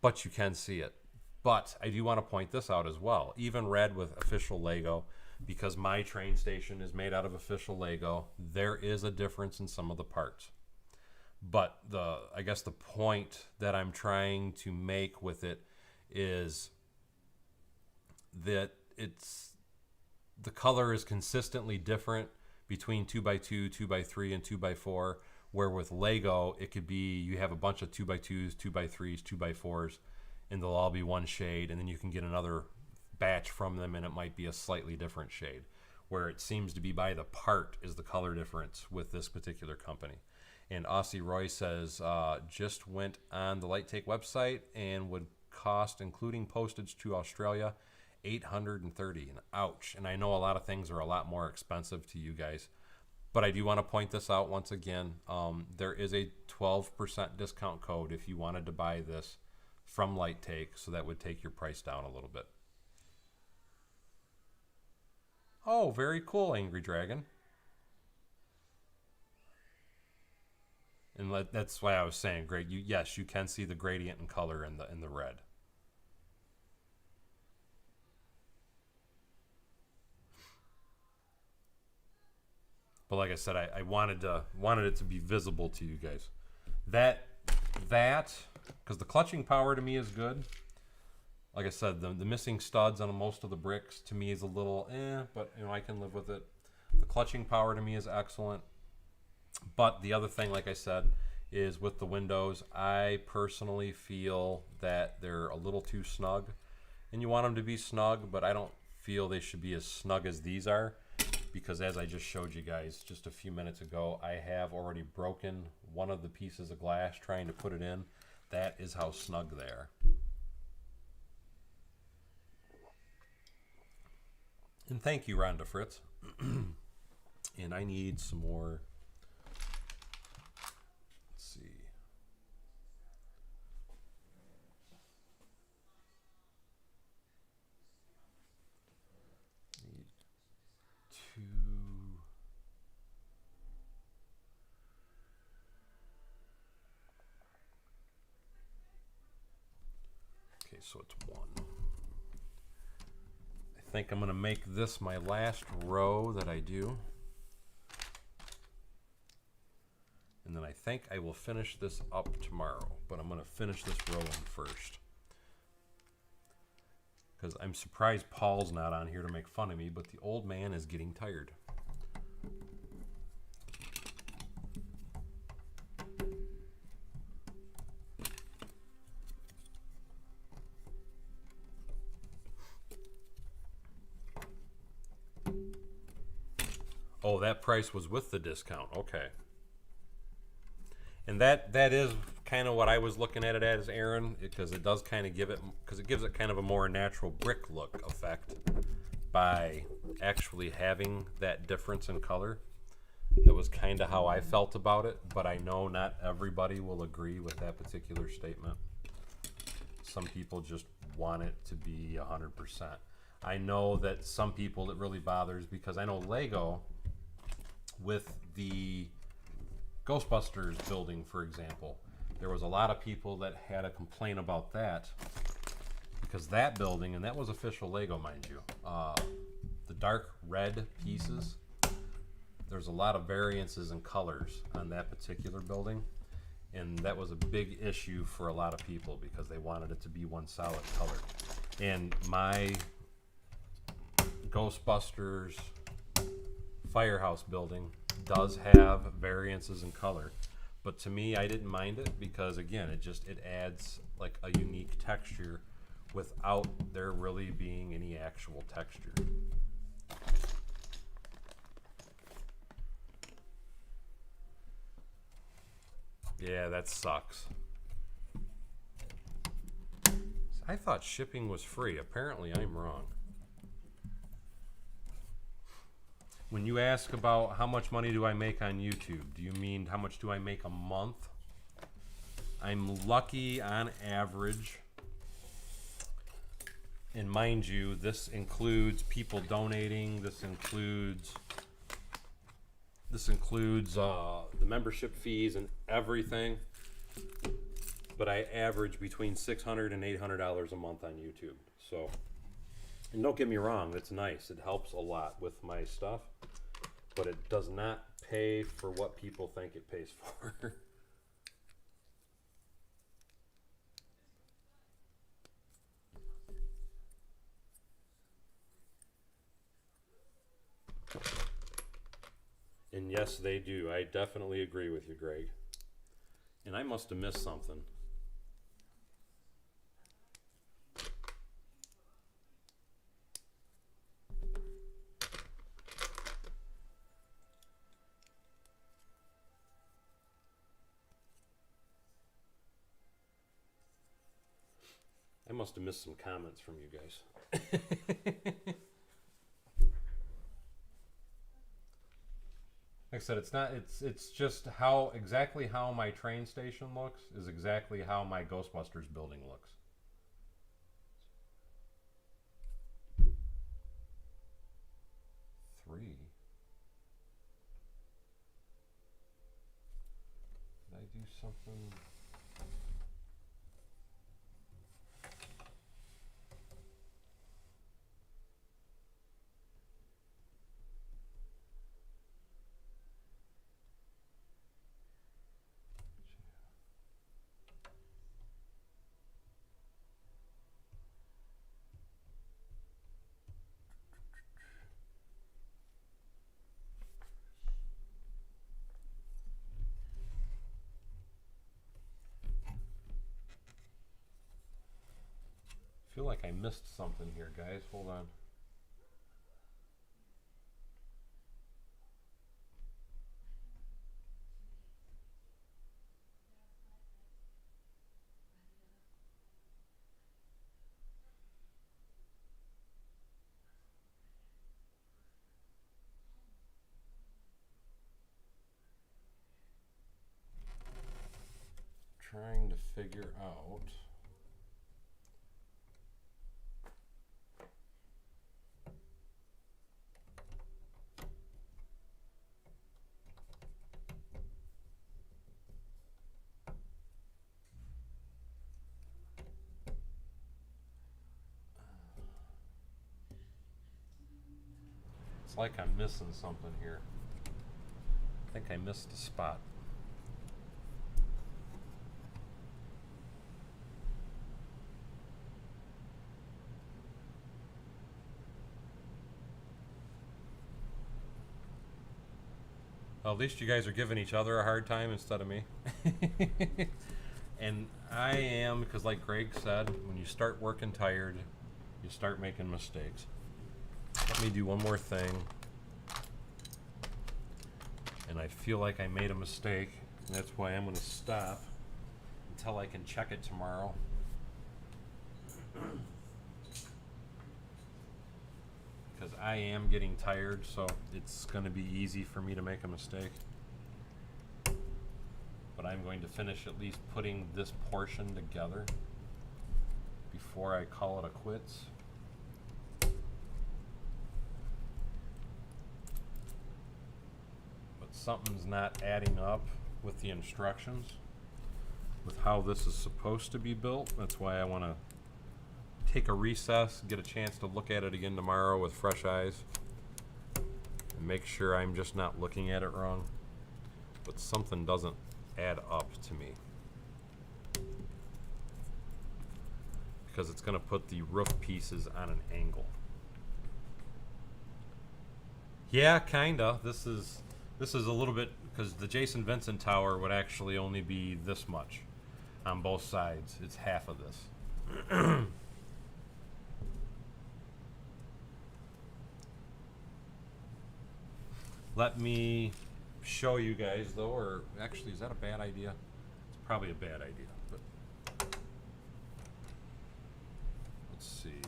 Speaker 1: but you can see it. But I do want to point this out as well, even red with official Lego, because my train station is made out of official Lego, there is a difference in some of the parts. But I guess the point that I'm trying to make with it is that the color is consistently different between 2x2, 2x3, and 2x4, where with Lego, it could be, you have a bunch of 2x2s, 2x3s, 2x4s, and they'll all be one shade, and then you can get another batch from them and it might be a slightly different shade, where it seems to be by the part is the color difference with this particular company. And Aussie Roy says, just went on the LighTake website and would cost, including postage to Australia, $830. And ouch. And I know a lot of things are a lot more expensive to you guys, but I do want to point this out once again. There is a 12% discount code if you wanted to buy this from LighTake, so that would take your price down a little bit. Oh, very cool, Angry Dragon. And that's why I was saying, Greg, yes, you can see the gradient in color in the red. But like I said, I wanted it to be visible to you guys. That because the clutching power to me is good. Like I said, the missing studs on most of the bricks to me is a little but you know, I can live with it. The clutching power to me is excellent. But the other thing, like I said, is with the windows, I personally feel that they're a little too snug. And you want them to be snug, but I don't feel they should be as snug as these are. Because as I just showed you guys just a few minutes ago, I have already broken one of the pieces of glass trying to put it in. That is how snug they are. And thank you, Rhonda Fritz. And I need some more. Let's see. Need two. Okay, so it's one. I think I'm going to make this my last row that I do. And then I think I will finish this up tomorrow, but I'm going to finish this row in first. Because I'm surprised Paul's not on here to make fun of me, but the old man is getting tired. Oh, that price was with the discount. Okay. And that is kind of what I was looking at it as, Aaron, because it does kind of give it, because it gives it kind of a more natural brick look effect by actually having that difference in color. That was kind of how I felt about it, but I know not everybody will agree with that particular statement. Some people just want it to be 100%. I know that some people it really bothers, because I know Lego with the Ghostbusters building, for example, there was a lot of people that had a complaint about that, because that building, and that was official Lego, mind you, the dark red pieces, there's a lot of variances in colors on that particular building, and that was a big issue for a lot of people because they wanted it to be one solid color. And my Ghostbusters Firehouse building does have variances in color, but to me, I didn't mind it because, again, it adds like a unique texture without there really being any actual texture. Yeah, that sucks. I thought shipping was free. Apparently, I'm wrong. When you ask about how much money do I make on YouTube, do you mean how much do I make a month? I'm lucky on average, and mind you, this includes people donating, this includes the membership fees and everything, but I average between $600 and $800 a month on YouTube. So, and don't get me wrong, it's nice. It helps a lot with my stuff, but it does not pay for what people think it pays for. And yes, they do. I definitely agree with you, Greg. And I must have missed something. I must have missed some comments from you guys. Like I said, it's just exactly how my train station looks is exactly how my Ghostbusters building looks. Three. Did I do something? I feel like I missed something here, guys. Hold on. Trying to figure out. It's like I'm missing something here. I think I missed a spot. Well, at least you guys are giving each other a hard time instead of me. And I am, because like Greg said, when you start working tired, you start making mistakes. Let me do one more thing. And I feel like I made a mistake, and that's why I'm going to stop until I can check it tomorrow. Because I am getting tired, so it's going to be easy for me to make a mistake. But I'm going to finish at least putting this portion together before I call it a quits. But something's not adding up with the instructions, with how this is supposed to be built. That's why I want to take a recess, get a chance to look at it again tomorrow with fresh eyes, and make sure I'm just not looking at it wrong. But something doesn't add up to me, because it's going to put the roof pieces on an angle. Yeah, kinda. This is a little bit, because the Jason Vincent tower would actually only be this much on both sides. It's half of this. Let me show you guys though, or actually, is that a bad idea? It's probably a bad idea, but let's see.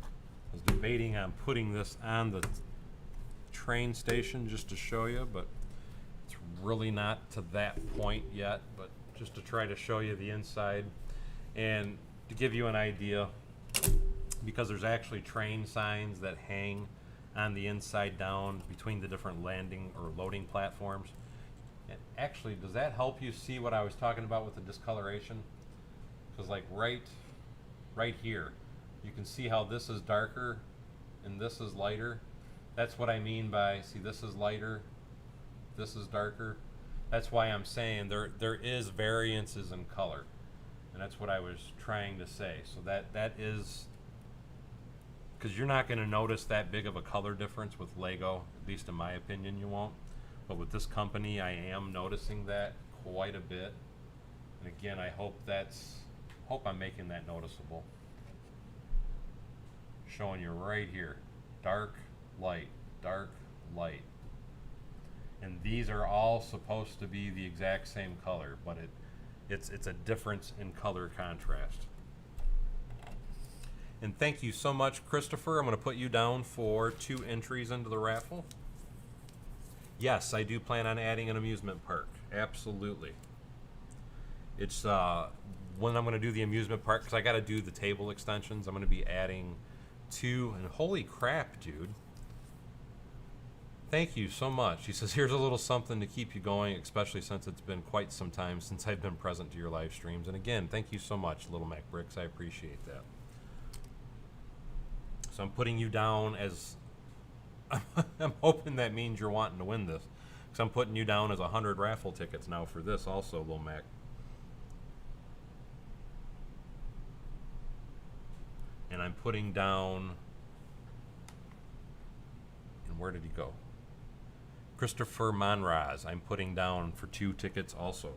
Speaker 1: I was debating on putting this on the train station just to show you, but it's really not to that point yet, but just to try to show you the inside and to give you an idea, because there's actually train signs that hang on the inside down between the different landing or loading platforms. And actually, does that help you see what I was talking about with the discoloration? Because like right here, you can see how this is darker and this is lighter. That's what I mean by, see, this is lighter, this is darker. That's why I'm saying there is variances in color, and that's what I was trying to say. So that is, because you're not going to notice that big of a color difference with Lego, at least in my opinion you won't. But with this company, I am noticing that quite a bit. And again, I hope I'm making that noticeable. Showing you right here, dark, light, dark, light. And these are all supposed to be the exact same color, but It's a difference in color contrast. And thank you so much, Christopher. I'm going to put you down for 2 entries into the raffle. Yes, I do plan on adding an amusement park. Absolutely. It's when I'm going to do the amusement park, because I got to do the table extensions. I'm going to be adding 2, and holy crap, dude. Thank you so much. He says, here's a little something to keep you going, especially since it's been quite some time since I've been present to your live streams. And again, thank you so much, Little Mac Bricks. I appreciate that. So I'm putting you down as... I'm hoping that means you're wanting to win this, because I'm putting you down as 100 raffle tickets now for this also, Little Mac. And I'm putting down... And where did he go? Christopher Monraz, I'm putting down for 2 tickets also.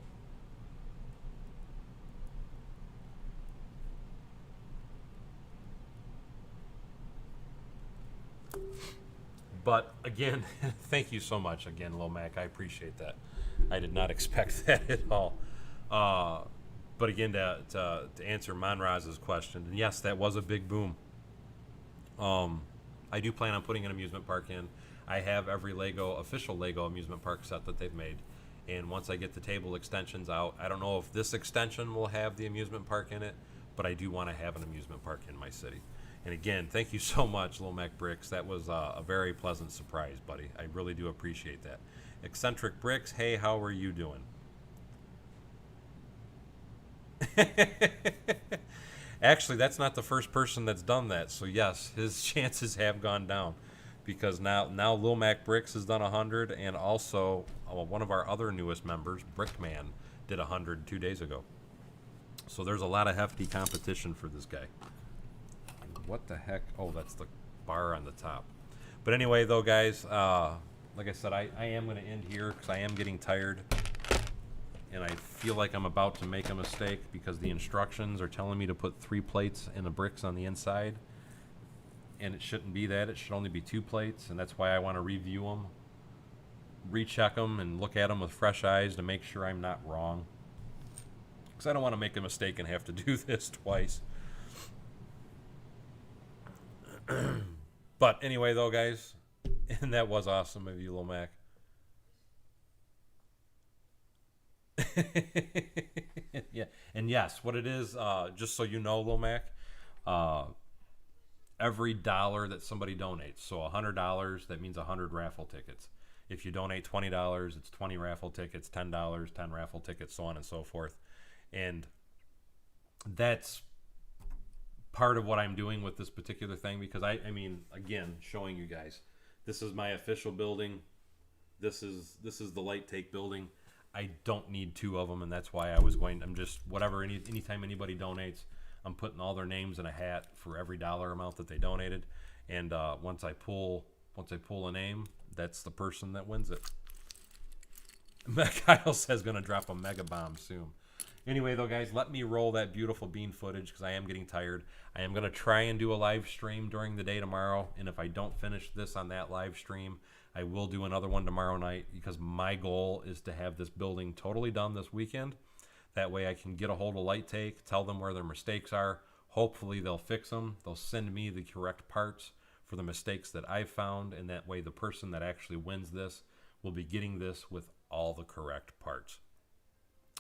Speaker 1: But again, thank you so much again, Lil Mac. I appreciate that. I did not expect that at all. But again, to answer Monraz's question, and yes, that was a big boom. I do plan on putting an amusement park in. I have every official Lego amusement park set that they've made. And once I get the table extensions out, I don't know if this extension will have the amusement park in it, but I do want to have an amusement park in my city. And again, thank you so much, Lil Mac Bricks. That was a very pleasant surprise, buddy. I really do appreciate that. Eccentric Bricks, hey, how are you doing? Actually, that's not the first person that's done that. So yes, his chances have gone down, because now Lil Mac Bricks has done 100, and also one of our other newest members, Brickman, did 100 2 days ago. So there's a lot of hefty competition for this guy. What the heck? Oh, that's the bar on the top. But anyway, though, guys, like I said, I am going to end here because I am getting tired. And I feel like I'm about to make a mistake because the instructions are telling me to put 3 plates and the bricks on the inside. And it shouldn't be that. It should only be 2 plates. And that's why I want to review them, recheck them, and look at them with fresh eyes to make sure I'm not wrong. Because I don't want to make a mistake and have to do this twice. But anyway, though, guys, and that was awesome of you, Lil Mac. Yeah, and yes, what it is, just so you know, Lil Mac, every dollar that somebody donates, so $100, that means 100 raffle tickets. If you donate $20, it's 20 raffle tickets, $10, 10 raffle tickets, so on and so forth. And that's part of what I'm doing with this particular thing, because I mean, again, showing you guys, this is my official building. This is the LighTake building. I don't need 2 of them, and that's why I'm just, whatever, anytime anybody donates, I'm putting all their names in a hat for every dollar amount that they donated. And once I pull a name, that's the person that wins it. Kyle says gonna drop a mega bomb soon. Anyway, though, guys, let me roll that beautiful bean footage because I am getting tired. I am going to try and do a live stream during the day tomorrow, and if I don't finish this on that live stream, I will do another one tomorrow night, because my goal is to have this building totally done this weekend. That way I can get a hold of LighTake, tell them where their mistakes are. Hopefully they'll fix them. They'll send me the correct parts for the mistakes that I've found, and that way the person that actually wins this will be getting this with all the correct parts.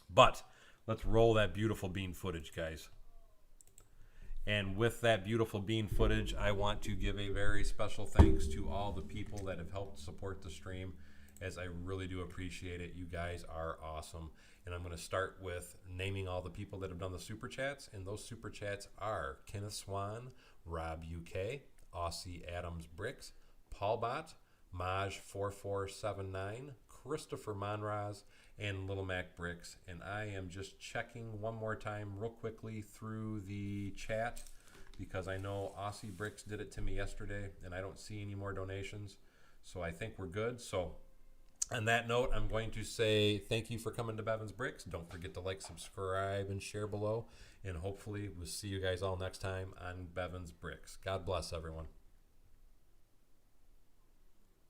Speaker 1: But let's roll that beautiful bean footage, guys. And with that beautiful bean footage, I want to give a very special thanks to all the people that have helped support the stream, as I really do appreciate it. You guys are awesome. And I'm going to start with naming all the people that have done the super chats. And those super chats are Kenneth Swan, Rob UK, Aussie Adams Bricks, Paul Bott, Maj4479, Christopher Monraz, and Little Mac Bricks. And I am just checking one more time real quickly through the chat, because I know Aussie Bricks did it to me yesterday and I don't see any more donations, so I think we're good. So on that note, I'm going to say thank you for coming to Bevins Bricks. Don't forget to like, subscribe, and share below, and hopefully we'll see you guys all next time on Bevins Bricks. God bless everyone.